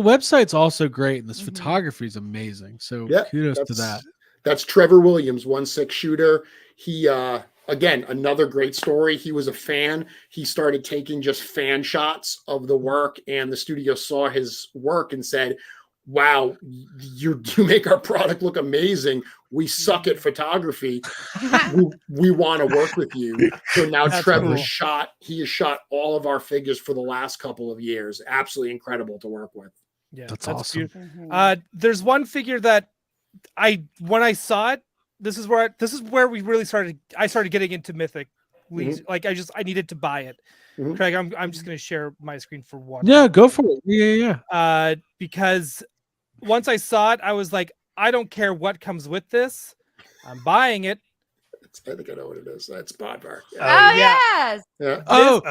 website's also great, and this photography is amazing. So kudos to that. That's Trevor Williams, 1/6 shooter. He again, another great story. He was a fan. He started taking just fan shots of the work, and the studio saw his work and said, wow, you make our product look amazing. We suck at photography. we want to work with you. So now Trevor has shot all of our figures for the last couple of years. Absolutely incredible to work with. Yeah, that's awesome. There's one figure that when I saw it, this is where we really started. I started getting into Mythic. Like I needed to buy it. Craig, I'm just going to share my screen for one. Yeah, go for it. Yeah. Because once I saw it, I was like, I don't care what comes with this. I'm buying it. I think I know what it is. That's Bodvar. Yes. Yeah.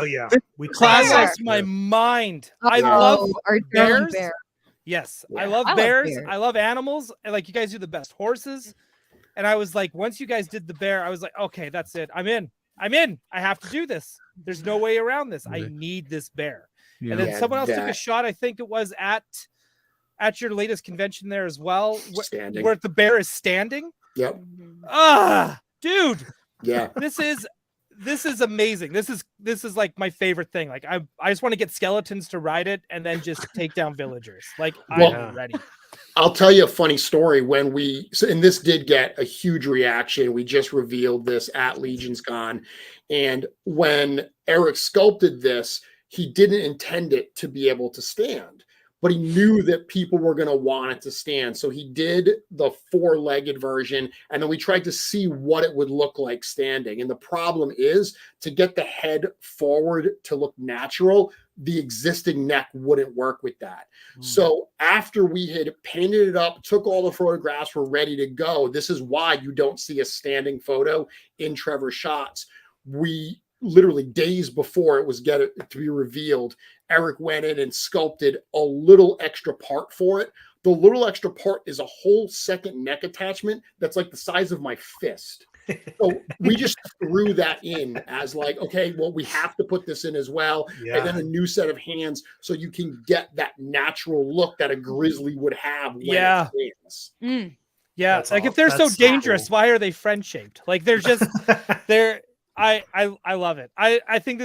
Yeah. We lost my mind. I love our bears. Bear. Yes, Yeah. I love bears. I love animals. And like you guys do the best horses. And I was like, once you guys did the bear, I was like, okay, that's it. I'm in. I have to do this. There's no way around this. I need this bear. Yeah. And then someone else took a shot. I think it was at your latest convention there as well, where the bear is standing. Yep. Dude. Yeah. This is amazing. This is like my favorite thing. Like I just want to get skeletons to ride it and then just take down villagers. Like I'm ready. I'll tell you a funny story. And this did get a huge reaction. We just revealed this at Legion's Con. And when Eric sculpted this, he didn't intend it to be able to stand, but he knew that people were going to want it to stand. So he did the 4-legged version, and then we tried to see what it would look like standing. And the problem is, to get the head forward to look natural, the existing neck wouldn't work with that. So after we had painted it up, took all the photographs, were ready to go. This is why you don't see a standing photo in Trevor's shots. We literally days before it was to be revealed, Eric went in and sculpted a little extra part for it. The little extra part is a whole second neck attachment that's like the size of my fist. So we just threw that in as like, okay, well, we have to put this in as well. Yeah. And then a new set of hands so you can get that natural look that a grizzly would have when it stands. Yeah, that's like if they're so dangerous, why are they friend-shaped? Like they're just I love it. I think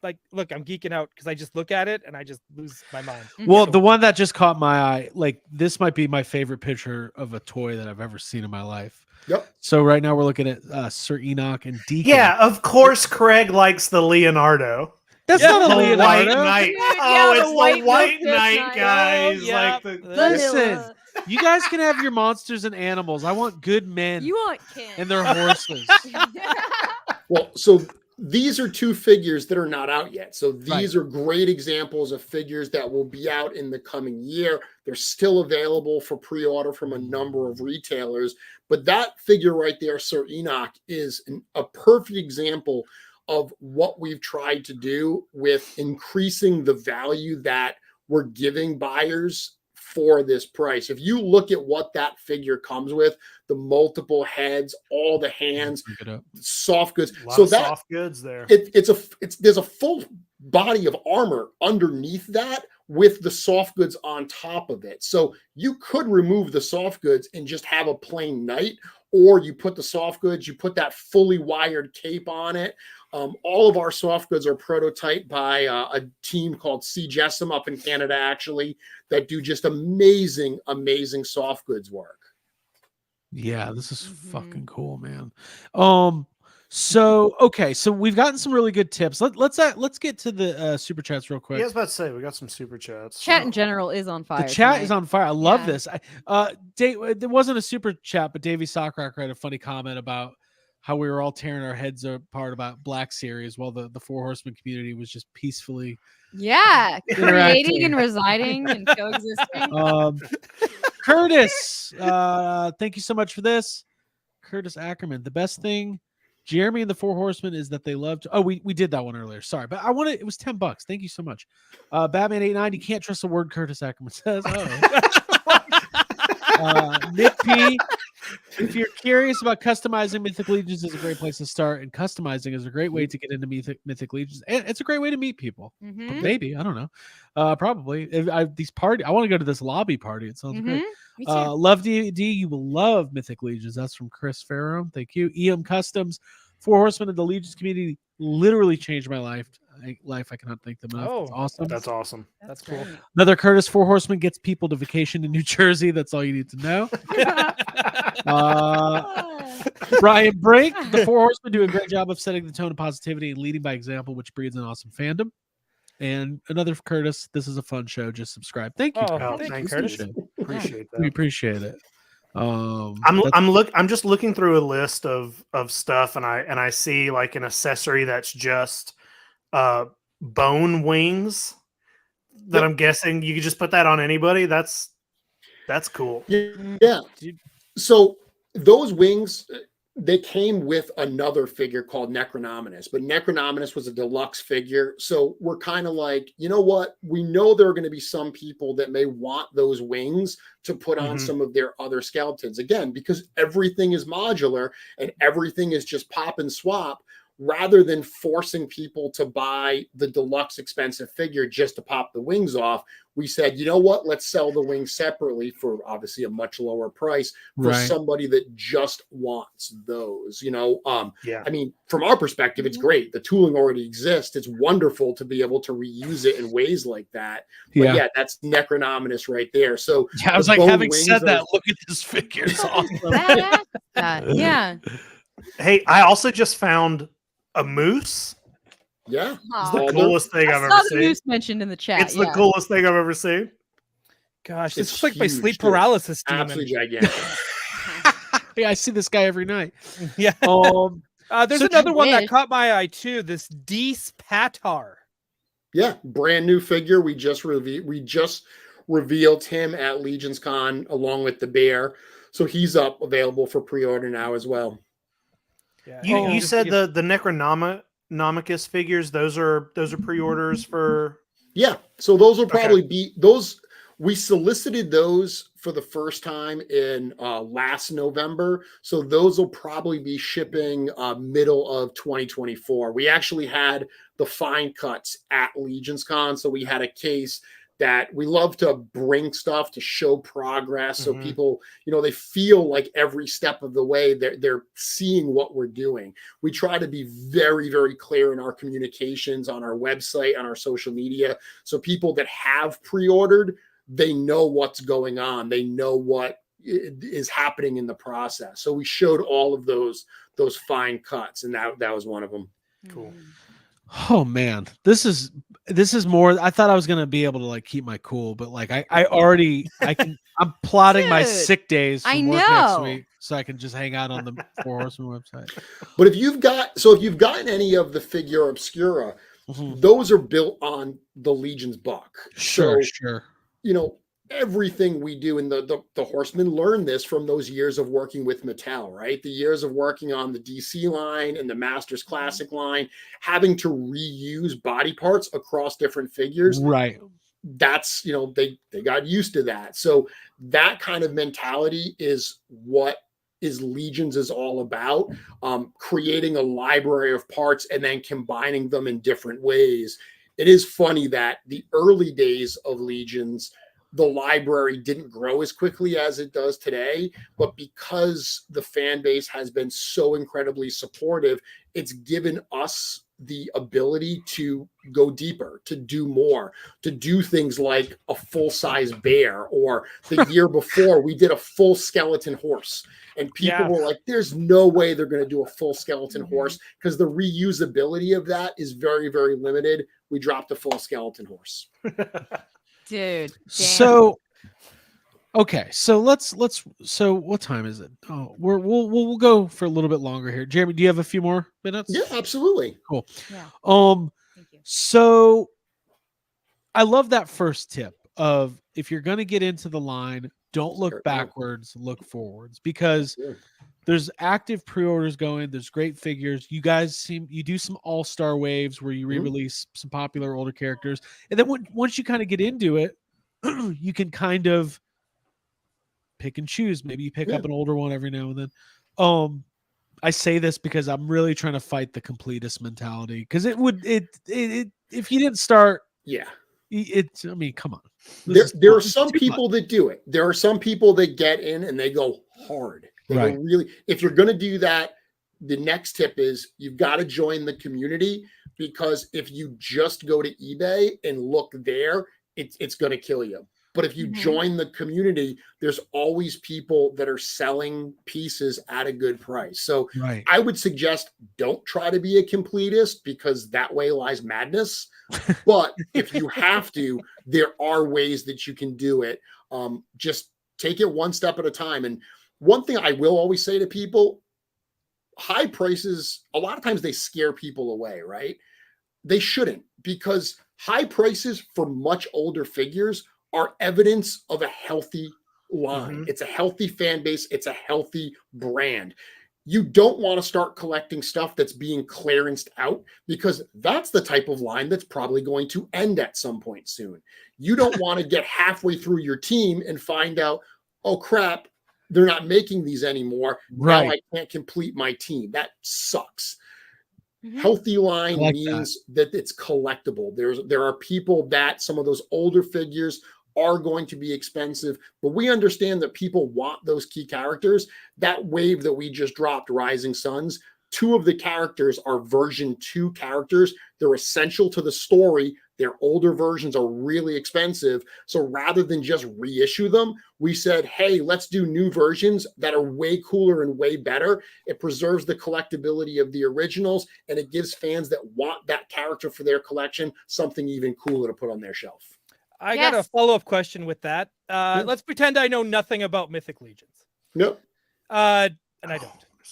like, look, I'm geeking out because I just look at it and I just lose my mind. Well, the one that just caught my eye, like this might be my favorite picture of a toy that I've ever seen in my life. Yep. So right now we're looking at Sir Enoch and Deacon. Yeah, of course Craig likes the Leonardo. That's not a Leonardo. White Knight. Dude, It's the White Knight, Knight, guys. Yeah. Like Listen, you guys can have your monsters and animals. I want good men You want Ken. and their horses. Well, so these are 2 figures that are not out yet. So these are great examples of figures that will be out in the coming year. They're still available for pre-order from a number of retailers. But that figure right there, Sir Enoch, is a perfect example of what we've tried to do with increasing the value that we're giving buyers for this price. If you look at what that figure comes with, the multiple heads, all the hands, soft goods. So that soft goods there. There's a full body of armor underneath that with the soft goods on top of it. So you could remove the soft goods and just have a plain knight, or you put the soft goods, you put that fully wired cape on it. All of our soft goods are prototyped by a team called C. Jessam up in Canada, actually, that do just amazing, amazing soft goods work. Yeah, this is fucking cool, man. So okay, so we've gotten some really good tips. Let's get to the super chats real quick. Yeah, I was about to say we got some super chats. Chat in general is on fire. The chat tonight. is on fire. I love Yeah. this. There wasn't a super chat, but Davey Sockrocker had a funny comment about how we were all tearing our heads apart about Black Series while the Four Horsemen community was just peacefully Yeah, creating Interacting. and residing and coexisting. Curtis, thank you so much for this. Curtis Ackerman. The best thing, Jeremy and the Four Horsemen, is that they love to. Oh, we did that one earlier. Sorry, but I wanted. It was $10. Thank you so much. Batman 89. You can't trust a word Curtis Ackerman says. Nick P. If you're curious about customizing Mythic Legions, is a great place to start, and customizing is a great way to get into Mythic Legions, and it's a great way to meet people. Maybe, I don't know. Probably. I want to go to this lobby party. It sounds great. Me too. Love D&D. You will love Mythic Legions. That's from Chris Farrow. Thank you. EM Customs. Four Horsemen of the Legions community literally changed my life. I cannot thank them enough. That's awesome. That's awesome. That's cool. Another Curtis Four Horsemen gets people to vacation in New Jersey. That's all you need to know. Brian Brink. The Four Horsemen do a great job of setting the tone of positivity and leading by example, which breeds an awesome fandom. And another Curtis. This is a fun show. Just subscribe. Thank you. Thanks, Curtis. Appreciate that. We appreciate it. I'm just looking through a list of stuff, and I see like an accessory that's just bone wings that I'm guessing you could just put that on anybody. That's cool. Yeah. So those wings, they came with another figure called Necronominus, but Necronominus was a deluxe figure. So we're kind of like, you know what? We know there are going to be some people that may want those wings to put on some of their other skeletons. Again, because everything is modular and everything is just pop and swap, rather than forcing people to buy the deluxe expensive figure just to pop the wings off, we said, you know what? Let's sell the wings separately for obviously a much lower price for somebody that just wants those, I mean, from our perspective, it's great. The tooling already exists. It's wonderful to be able to reuse it in ways like that. But yeah, that's Necronominus right there. So I was like, having said that, look at this figure. It's awesome. Yeah. Hey, I also just found a moose. Yeah, it's the coolest thing I've ever seen. Moose mentioned in the chat. It's the coolest thing I've ever seen. Gosh, this is like my sleep paralysis demon. Absolutely gigantic. Yeah, I see this guy every night. Yeah. There's another one that caught my eye too. This Dees Patar. Yeah, brand new figure. We just revealed him at Legion's Con along with the bear, so he's up available for pre-order now as well. Yeah. You said the Necronomicus figures, those are pre-orders for. Yeah, so those will probably be those. We solicited those for the first time in last November, so those will probably be shipping middle of 2024. We actually had the fine cuts at Legion's Con, so we had a case that we love to bring stuff to show progress, so people, they feel like every step of the way they're seeing what we're doing. We try to be very, very clear in our communications on our website, on our social media, so people that have pre-ordered, they know what's going on. They know what is happening in the process. So we showed all of those fine cuts, and that was one of them. Cool. Oh man, this is more. I thought I was gonna be able to like keep my cool, but like I'm plotting my sick days from work next week so I can just hang out on the Four Horsemen website. But if you've gotten any of the figure obscura, those are built on the Legion's buck. Sure. Everything we do, and the Horsemen learned this from those years of working with Mattel, right? The years of working on the DC line and the Masters Classic line, having to reuse body parts across different figures. Right. That's, they got used to that. So that kind of mentality is what Legions is all about, creating a library of parts and then combining them in different ways. It is funny that the early days of Legions, the library didn't grow as quickly as it does today, but because the fan base has been so incredibly supportive, it's given us the ability to go deeper, to do more, to do things like a full-size bear, or the year before we did a full skeleton horse. And people were like, there's no way they're going to do a full skeleton horse because the reusability of that is very, very limited. We dropped a full skeleton horse. Dude. Damn. So, okay, so so what time is it? Oh, we'll go for a little bit longer here. Jeremy, do you have a few more minutes? Yeah, absolutely. Cool. Yeah. Thank you. So I love that first tip of, if you're going to get into the line, don't look backwards, look forwards, because there's active pre-orders going. There's great figures. You guys you do some all-star waves where you re-release some popular older characters. And then once you kind of get into it, you can kind of pick and choose. Maybe you pick up an older one every now and then. I say this because I'm really trying to fight the completist mentality, because it if you didn't start, I mean, come on. There are some people that do it. There are some people that get in and they go hard. They go really. If you're going to do that, the next tip is you've got to join the community, because if you just go to eBay and look there, it's going to kill you. But if you join the community, there's always people that are selling pieces at a good price. So I would suggest don't try to be a completist, because that way lies madness. But if you have to, there are ways that you can do it. Just take it one step at a time. And one thing I will always say to people, high prices, a lot of times they scare people away, right? They shouldn't, because high prices for much older figures are evidence of a healthy line. It's a healthy fan base. It's a healthy brand. You don't want to start collecting stuff that's being clearanced out, because that's the type of line that's probably going to end at some point soon. You don't want to get halfway through your team and find out, oh crap, they're not making these anymore. Now I can't complete my team. That sucks. Healthy line means that it's collectible. There are people that some of those older figures are going to be expensive, but we understand that people want those key characters. That wave that we just dropped, Rising Suns, 2 of the characters are version 2 characters. They're essential to the story. Their older versions are really expensive. So rather than just reissue them, we said, hey, let's do new versions that are way cooler and way better. It preserves the collectability of the originals, and it gives fans that want that character for their collection something even cooler to put on their shelf. I got a follow-up question with that. Let's pretend I know nothing about Mythic Legions. Nope. And I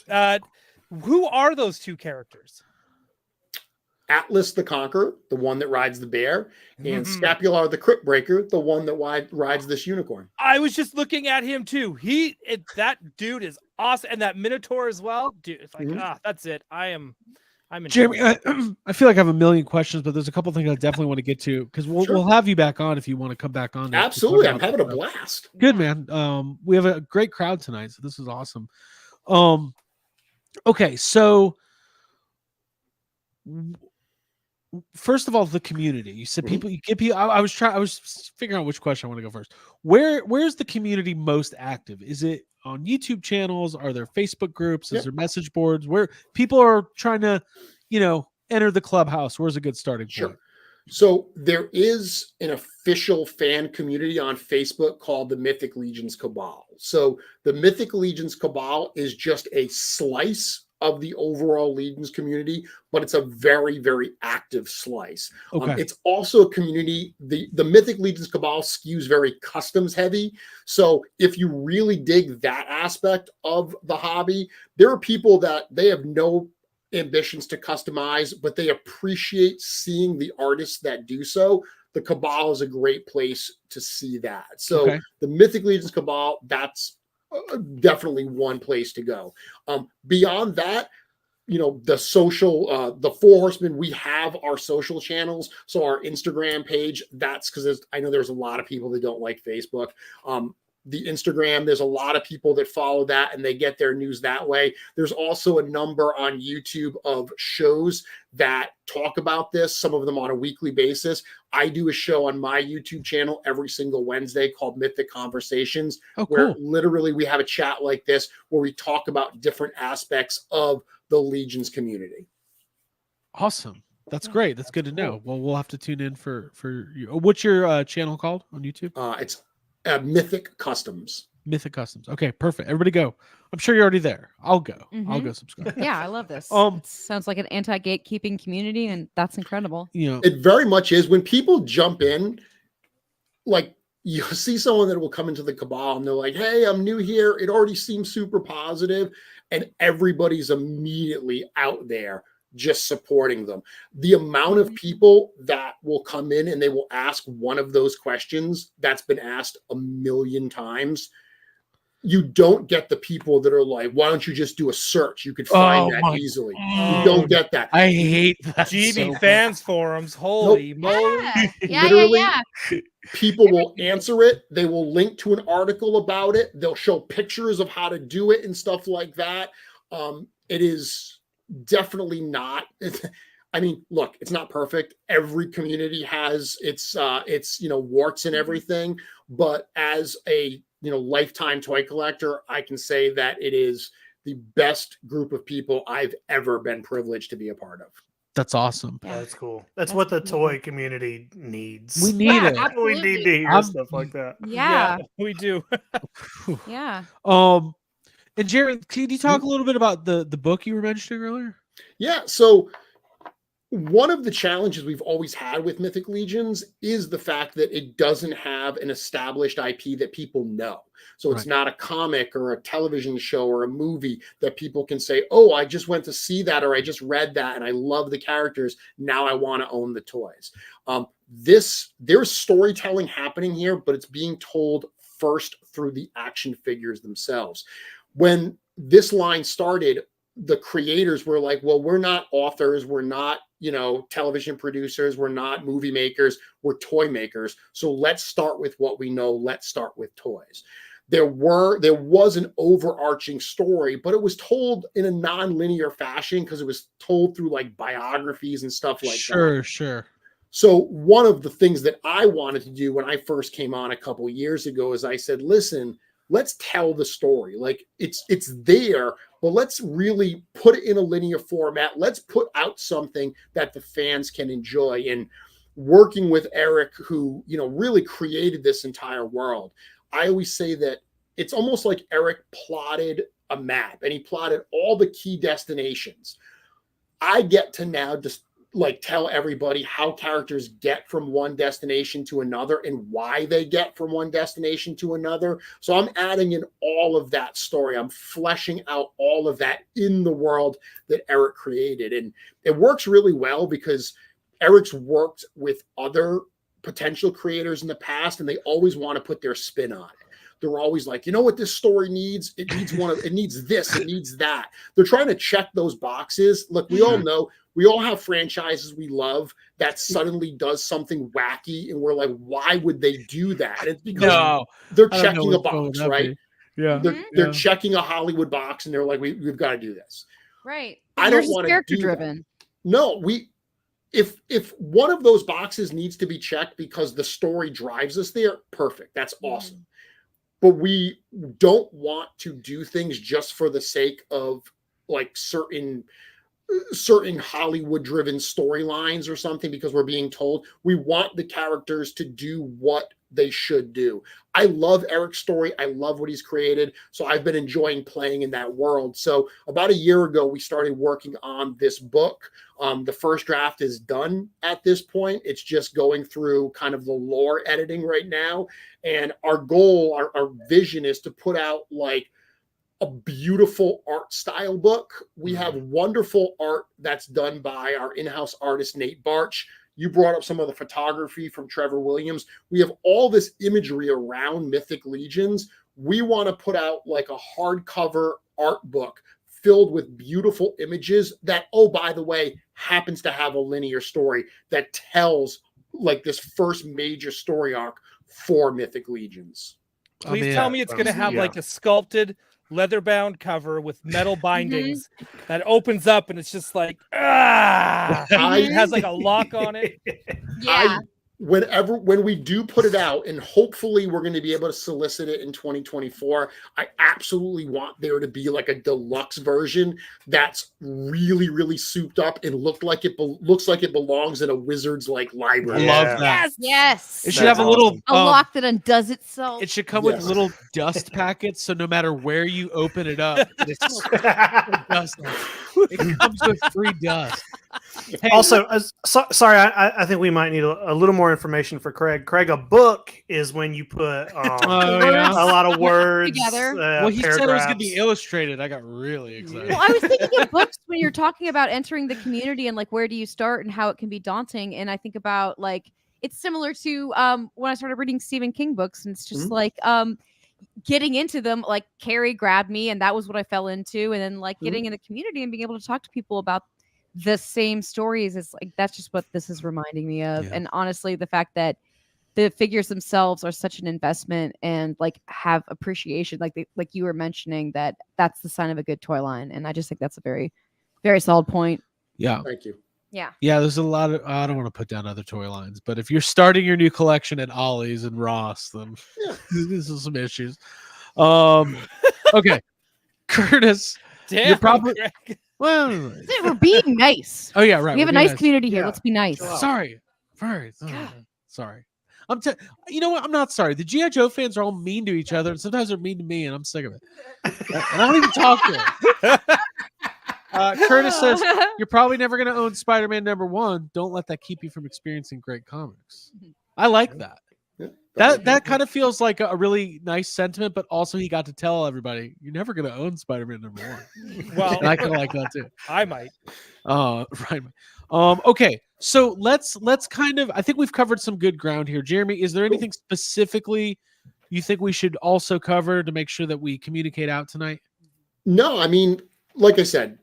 don't. Who are those 2 characters? Atlas the Conqueror, the one that rides the bear, and Scapular the Crypt Breaker, the one that rides this unicorn. I was just looking at him too. That dude is awesome, and that Minotaur as well. Dude, it's like that's it. I'm Jeremy, I feel like I have a million questions, but there's a couple things I definitely want to get to, because we'll have you back on if you want to come back on. Absolutely, I'm having a blast. Good, man. We have a great crowd tonight, so this is awesome. Okay, so first of all, the community. You said people. You get people. I was figuring out which question I want to go first. Where's the community most active? Is it on YouTube channels? Are there Facebook groups? Is there message boards where people are trying to, enter the clubhouse? Where's a good starting point? So there is an official fan community on Facebook called the Mythic Legions Cabal. So the Mythic Legions Cabal is just a slice of the overall Legions community, but it's a very, very active slice. It's also a community, the Mythic Legions Cabal skews very customs heavy. So if you really dig that aspect of the hobby, there are people that they have no ambitions to customize, but they appreciate seeing the artists that do so. The Cabal is a great place to see that. So the Mythic Legions Cabal, that's definitely one place to go. Beyond that, the social, the Four Horsemen, we have our social channels. So our Instagram page, that's because I know there's a lot of people that don't like Facebook. the Instagram. There's a lot of people that follow that and they get their news that way. There's also a number on YouTube of shows that talk about this, some of them on a weekly basis. I do a show on my YouTube channel every single Wednesday called Mythic Conversations, where literally we have a chat like this where we talk about different aspects of the Legions community. Awesome. That's great. That's good to know. Well, we'll have to tune in for you. What's your channel called on YouTube? It's Mythic Customs. Mythic Customs. Okay, perfect. Everybody go. I'm sure you're already there. I'll go. I'll go subscribe. Yeah, I love this. It sounds like an anti-gatekeeping community, and that's incredible. You know, it very much is. When people jump in, like you see someone that will come into the cabal and they're like, "Hey, I'm new here." It already seems super positive, and everybody's immediately out there just supporting them. The amount of people that will come in and they will ask one of those questions that's been asked a million times. You don't get the people that are like, why don't you just do a search? You could find that easily. You don't get that. I hate that. GB fans forums. Holy moly. Literally, people will answer it. They will link to an article about it. They'll show pictures of how to do it and stuff like that. It is definitely not. I mean, look, it's not perfect. Every community has its warts and everything. But as a lifetime toy collector, I can say that it is the best group of people I've ever been privileged to be a part of. That's awesome. Yeah, that's cool. That's what the toy community needs. We need it. We need to hear stuff like that. Yeah, we do. Yeah. And Jared, can you talk a little bit about the book you were mentioning earlier? Yeah. So one of the challenges we've always had with Mythic Legions is the fact that it doesn't have an established IP that people know. So it's not a comic or a television show or a movie that people can say, oh, I just went to see that, or I just read that and I love the characters. Now I want to own the toys. There's storytelling happening here, but it's being told first through the action figures themselves. When this line started, the creators were like, well, we're not authors. We're not, television producers. We're not movie makers. We're toy makers. So let's start with what we know. Let's start with toys. There was an overarching story, but it was told in a non-linear fashion because it was told through like biographies and stuff like that. Sure. So one of the things that I wanted to do when I first came on a couple of years ago is I said, listen, let's tell the story. Like it's there, but let's really put it in a linear format. Let's put out something that the fans can enjoy. And working with Eric, who, really created this entire world, I always say that it's almost like Eric plotted a map and he plotted all the key destinations. I get to now just tell everybody how characters get from one destination to another and why they get from one destination to another. So I'm adding in all of that story. I'm fleshing out all of that in the world that Eric created. And it works really well because Eric's worked with other potential creators in the past, and they always want to put their spin on it. They're always like, you know what this story needs? It needs this, it needs that. They're trying to check those boxes. Look, we all know, we all have franchises we love that suddenly does something wacky, and we're like, why would they do that? And it's because they're checking a box, right? Yeah. They're checking a Hollywood box, and they're like, we've got to do this. Right. I don't want to character do driven. That. No, if one of those boxes needs to be checked because the story drives us there, perfect. That's awesome. But we don't want to do things just for the sake of like certain Hollywood driven storylines or something because we're being told. We want the characters to do what they should do. I love Eric's story. I love what he's created. So I've been enjoying playing in that world. So about a year ago, we started working on this book. The first draft is done at this point. It's just going through kind of the lore editing right now. And our goal, our vision is to put out like a beautiful art style book. We have wonderful art that's done by our in-house artist, Nate Barch. You brought up some of the photography from Trevor Williams. We have all this imagery around Mythic Legions. We want to put out like a hardcover art book filled with beautiful images that, oh, by the way, happens to have a linear story that tells like this first major story arc for Mythic Legions. Please tell me it's going to have like a sculpted leather-bound cover with metal bindings that opens up and it's just like, it has like a lock on it. Yeah. When we do put it out, and hopefully we're going to be able to solicit it in 2024, I absolutely want there to be like a deluxe version that's really, really souped up and looks like it belongs in a wizard's like library. I love that. Yes. It should have a little lock that undoes itself. It should come with little dust packets, so no matter where you open it up, it's dust. It comes with free dust. Hey, also, sorry, I think we might need a little more information for Craig. Craig, a book is when you put a lot of words together. Well, he said it was going to be illustrated. I got really excited. Well, I was thinking of books when you're talking about entering the community and like where do you start and how it can be daunting. And I think about like it's similar to when I started reading Stephen King books, and it's just like getting into them. Like Carrie grabbed me, and that was what I fell into. And then like getting in the community and being able to talk to people about the same stories is like that's just what this is reminding me of. And honestly, the fact that the figures themselves are such an investment and like have appreciation, like you were mentioning, that's the sign of a good toy line. And I just think that's a very, very solid point. Yeah. Thank you. Yeah. Yeah, there's a lot of I don't want to put down other toy lines, but if you're starting your new collection at Ollie's and Ross, then there's some issues. Okay. Curtis, Damn, you're probably well, we're being nice. Oh yeah, right. We have a nice community here. Let's be nice. Sorry. Sorry. You know what? I'm not sorry. The G.I. Joe fans are all mean to each other, and sometimes they're mean to me, and I'm sick of it. And I don't even talk to them. Curtis says, you're probably never going to own Spider-Man #1. Don't let that keep you from experiencing great comics. I like that. That kind of feels like a really nice sentiment, but also he got to tell everybody you're never going to own Spider-Man #1. Well, and I kind of like that too. I might. Right. Okay. So let's kind of. I think we've covered some good ground here. Jeremy, is there anything specifically you think we should also cover to make sure that we communicate out tonight? No, I mean, like I said,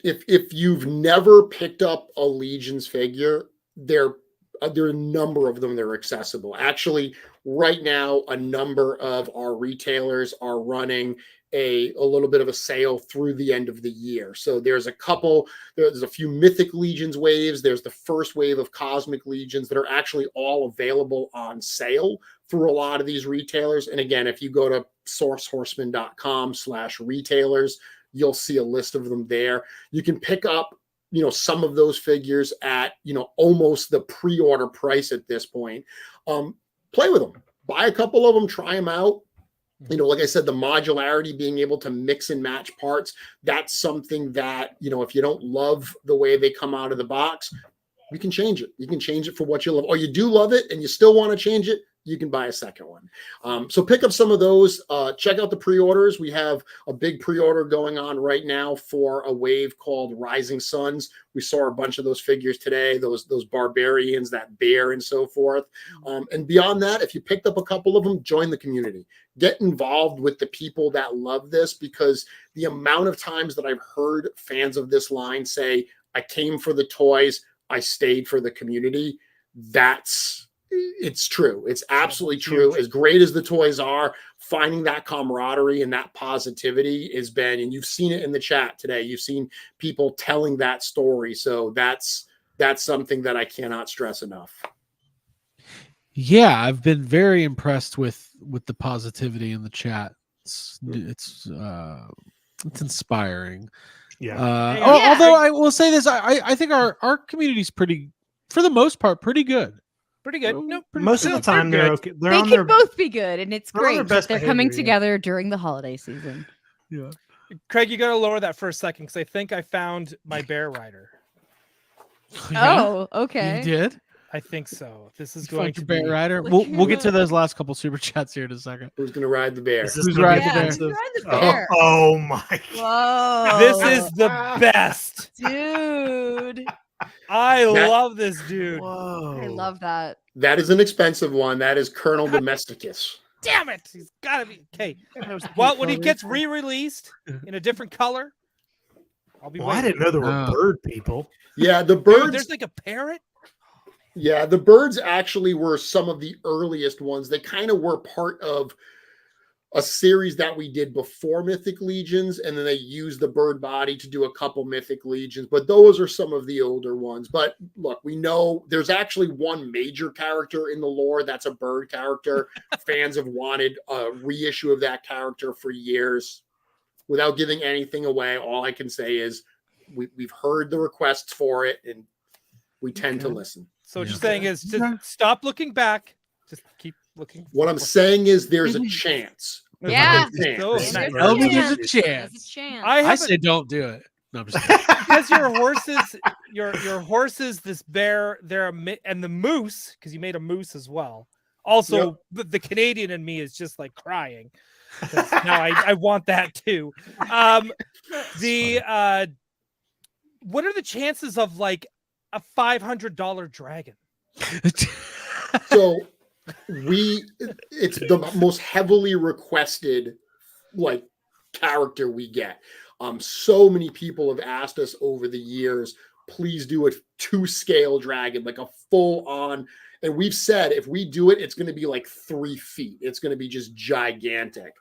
if you've never picked up a Legions figure, there are a number of them that are accessible. Actually, right now, a number of our retailers are running a little bit of a sale through the end of the year. So there's a few Mythic Legions waves. There's the first wave of Cosmic Legions that are actually all available on sale through a lot of these retailers. And again, if you go to sourcehorseman.com/retailers, you'll see a list of them there. You can pick up some of those figures at, almost the pre-order price at this point. Play with them, buy a couple of them, try them out. Like I said, the modularity, being able to mix and match parts, that's something that, if you don't love the way they come out of the box, you can change it. You can change it for what you love. Or you do love it and you still want to change it, you can buy a second one. So pick up some of those. Check out the pre-orders. We have a big pre-order going on right now for a wave called Rising Suns. We saw a bunch of those figures today, those barbarians, that bear and so forth. And beyond that, if you picked up a couple of them, join the community. Get involved with the people that love this, because the amount of times that I've heard fans of this line say, I came for the toys, I stayed for the community. It's true. It's absolutely true. As great as the toys are, finding that camaraderie and that positivity has been, and you've seen it in the chat today. You've seen people telling that story. So that's something that I cannot stress enough. Yeah, I've been very impressed with the positivity in the chat. It's inspiring. Yeah. Although I will say this, I think our community's pretty, for the most part, pretty good. Pretty good. No, most of the time they're okay. They can both be good, and it's great that they're coming behavior, together during the holiday season. Yeah. Craig, you got to lower that for a second because I think I found my bear rider. Oh, okay. You did? I think so. This is You going found to your bear be rider. We'll get to those last couple super chats here in a second. Who's going to ride the bear? Who's riding the bear? Oh my! Whoa! This is the best, dude. I love this dude. Whoa! I love that. That is an expensive one. That is Colonel Domesticus. Damn it! He's got to be okay. Well, when he gets re-released in a different color, I'll be. I didn't know there were bird people. Yeah, the birds. Dude, there's like a parrot. Yeah, the birds actually were some of the earliest ones. They kind of were part of a series that we did before Mythic Legions, and then they used the bird body to do a couple Mythic Legions, but those are some of the older ones. But look, we know there's actually one major character in the lore that's a bird character. Fans have wanted a reissue of that character for years. Without giving anything away, all I can say is we've heard the requests for it, and we tend to listen. So what you're saying is just stop looking back, just keep looking. What I'm saying is there's a chance. Yeah. There's a Tell me there's a There's chance. a chance. I say don't do it. No, I'm just kidding. Because your horses, this bear, and the moose, because you made a moose as well. Also, the Canadian in me is just like crying. Now I want that too. What are the chances of like a $500 dragon? So it's the most heavily requested like character we get. So many people have asked us over the years, please do a 2-scale dragon, like a full on. And we've said if we do it, it's going to be like 3 feet. It's going to be just gigantic.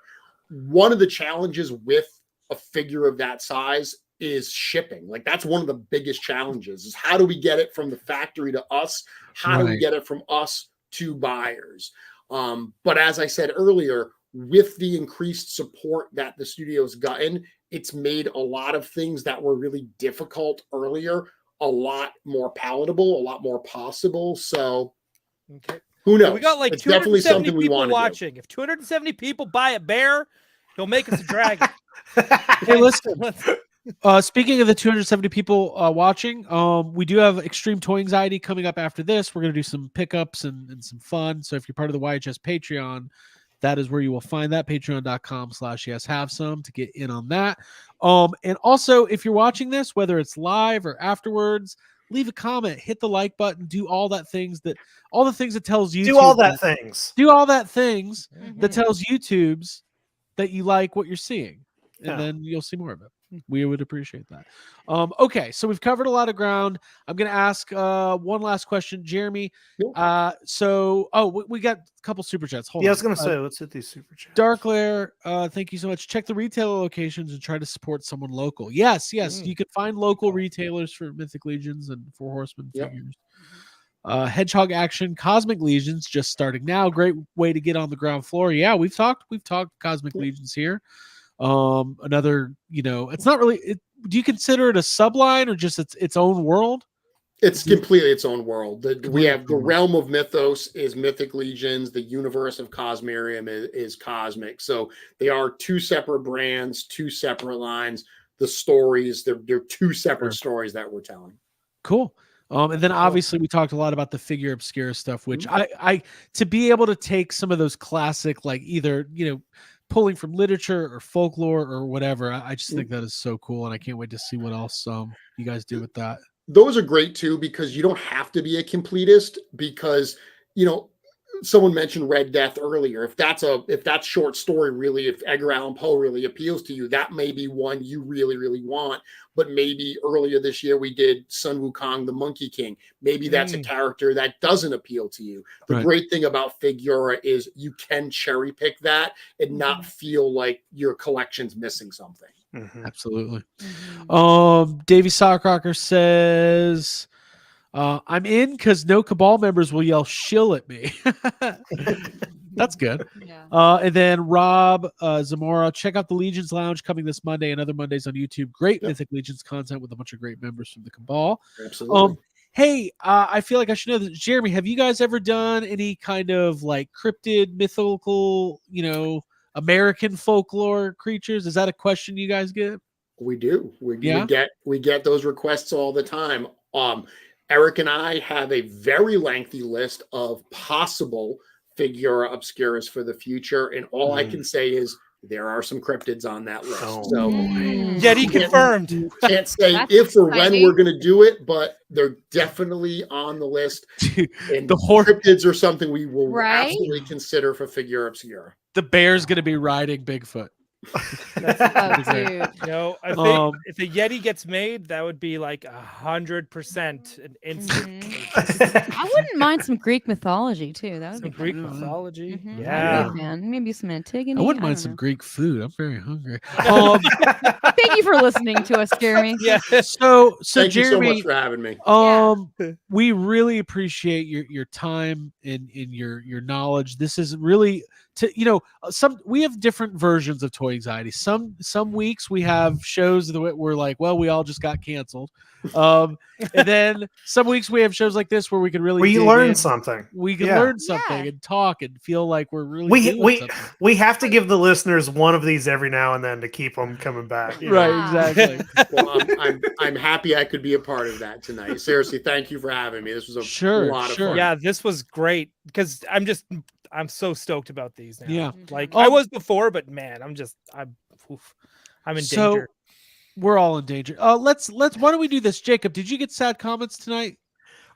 One of the challenges with a figure of that size is shipping. Like that's one of the biggest challenges is how do we get it from the factory to us? How do we get it from us to buyers? But as I said earlier, with the increased support that the studio's gotten, it's made a lot of things that were really difficult earlier a lot more palatable, a lot more possible. So who knows? We got like it's definitely 270 something we people want watching. to do. If 270 people buy a bear, he'll make us a dragon. Hey, listen. Speaking of the 270 people watching, we do have Extreme Toy Anxiety coming up after this. We're going to do some pickups and some fun. So if you're part of the YHS Patreon, that is where you will find that, patreon.com/yeshavesome to get in on that. And also, if you're watching this, whether it's live or afterwards, leave a comment, hit the like button, do all the things that tells YouTube. Do all that things. Do all that things that tells YouTube's that you like what you're seeing. And then you'll see more of it. We would appreciate that. Okay, so we've covered a lot of ground. I'm going to ask one last question, Jeremy. We got a couple super chats. Hold on. I was going to say, let's hit these super chats. Darklair, thank you so much. Check the retailer locations and try to support someone local. Yes. You can find local retailers for Mythic Legions and Four Horsemen figures. Hedgehog Action, Cosmic Legions just starting now. Great way to get on the ground floor. Yeah, we've talked Cosmic Legions here. Another, it's not really do you consider it a subline or just its own world? It's completely its own world. We have the realm of Mythos is Mythic Legions, the universe of Cosmerium is Cosmic. So they are 2 separate brands, 2 separate lines. The stories, they're 2 separate stories that we're telling. Cool. And then obviously we talked a lot about the figure obscura stuff, which I to be able to take some of those classic, like either, pulling from literature or folklore or whatever. I just think that is so cool. And I can't wait to see what else you guys do with that. Those are great too, because you don't have to be a completist because, someone mentioned Red Death earlier. If that short story really, if Edgar Allan Poe really appeals to you, that may be one you really, really want. But maybe earlier this year we did Sun Wukong, the Monkey King. Maybe that's a character that doesn't appeal to you. The great thing about Figura is you can cherry pick that and not feel like your collection's missing something. Absolutely. Davey Sockrocker says, I'm in because no Cabal members will yell shill at me. That's good. Yeah. And then Rob Zamora, check out the Legions Lounge coming this Monday and other Mondays on YouTube. Great Mythic Legions content with a bunch of great members from the Cabal. Absolutely. Hey, I feel like I should know that. Jeremy, have you guys ever done any kind of like cryptid, mythical, American folklore creatures? Is that a question you guys get? We do. We get those requests all the time. Eric and I have a very lengthy list of possible Figura Obscuras for the future, and all I can say is there are some cryptids on that list. So Yeti confirmed. Can't say if or when we're going to do it, but they're definitely on the list. And the cryptids are something we will absolutely consider for Figura Obscura. The bear's going to be riding Bigfoot. Oh, dude. You know, I think if a Yeti gets made, that would be like 100% an instant. Mm-hmm. I wouldn't mind some Greek mythology too. That would Some be Greek fun. mythology. Mm-hmm. Yeah. Maybe some Antigone. I wouldn't mind don't some know. Greek food. I'm very hungry. Thank you for listening to us, Jeremy. Yeah. So Thank you so Jeremy, much for having me. we really appreciate your time and your knowledge. This is really we have different versions of toy anxiety. Some weeks we have shows that we're like, well, we all just got canceled. And then some weeks we have shows like this where we can really We dig learn in. something. We can Yeah. learn something and talk and feel like we're really doing something. We have to give the listeners one of these every now and then to keep them coming back. you know? Right, exactly. Well, I'm happy I could be a part of that tonight. Seriously, thank you for having me. This was a lot of fun. Yeah, this was great because I'm so stoked about these now. Yeah. Like I was before, but man, I'm in danger. We're all in danger. Let's why don't we do this? Jacob, did you get sad comments tonight?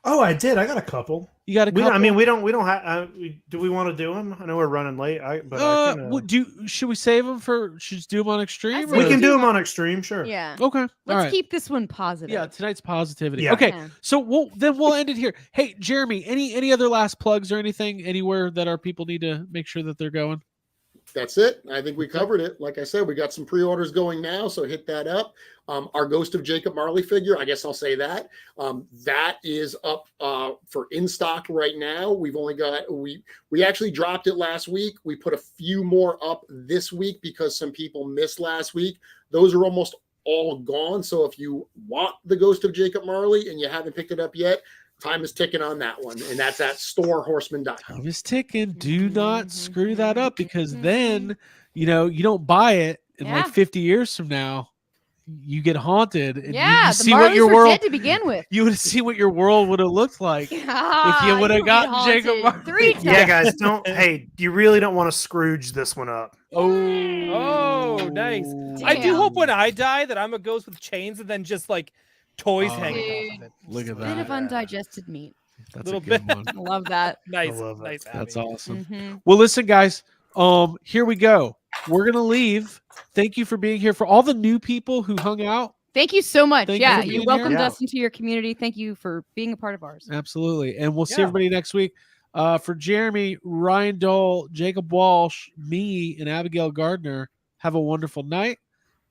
Oh, I did. I got a couple. You got a couple? I mean, we don't have. Do we want to do them? I know we're running late. Should we save them for? Should we do them on Extreme? We can do them on Extreme, sure. Yeah. Okay. Let's keep this one positive. Yeah, tonight's positivity. Yeah. Okay, Yeah. so we'll end it here. Hey, Jeremy, any other last plugs or anything anywhere that our people need to make sure that they're going? That's it. I think we covered it. Like I said, we got some pre-orders going now, so hit that up. Our Ghost of Jacob Marley figure, I guess I'll say that. That is up for in stock right now. We've only got we actually dropped it last week. We put a few more up this week because some people missed last week. Those are almost all gone. So if you want the Ghost of Jacob Marley and you haven't picked it up yet, time is ticking on that one, and that's at storehorseman.com. Time is ticking. Do not screw that up because then you don't buy it, and like 50 years from now, you get haunted. And you see what your world dead to begin with. You would see what your world would have looked like if you would have gotten Jacob Marley. 3 times. Yeah, guys, don't. Hey, you really don't want to Scrooge this one up. Oh, nice. I do hope when I die that I'm a ghost with chains and then just like toys hanging off of it. Look at Bit that. of undigested meat. That's Little a good bit. one. I love that. Nice. love that. Nice. That's Abby. awesome. Mm-hmm. Well, listen, guys. Here we go. We're gonna leave. Thank you for being here. For all the new people who hung out, Thank you so much. Thank you for You being welcomed here. us into your community. Thank you for being a part of ours. absolutely. And we'll see Yeah. everybody next week. For Jeremy, Ryan Dole, Jacob Walsh, me, and Abigail Gardner, have a wonderful night.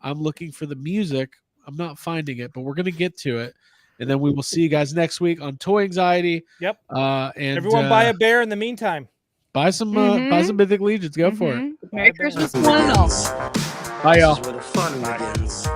I'm looking for the music. I'm not finding it, but we're gonna get to it. And then we will see you guys next week on Toy Anxiety. Yep. And Everyone buy a bear in the meantime. buy some Mythic Legions. Go for it. Merry Christmas, one and all. Bye, y'all. This is where the fun begins.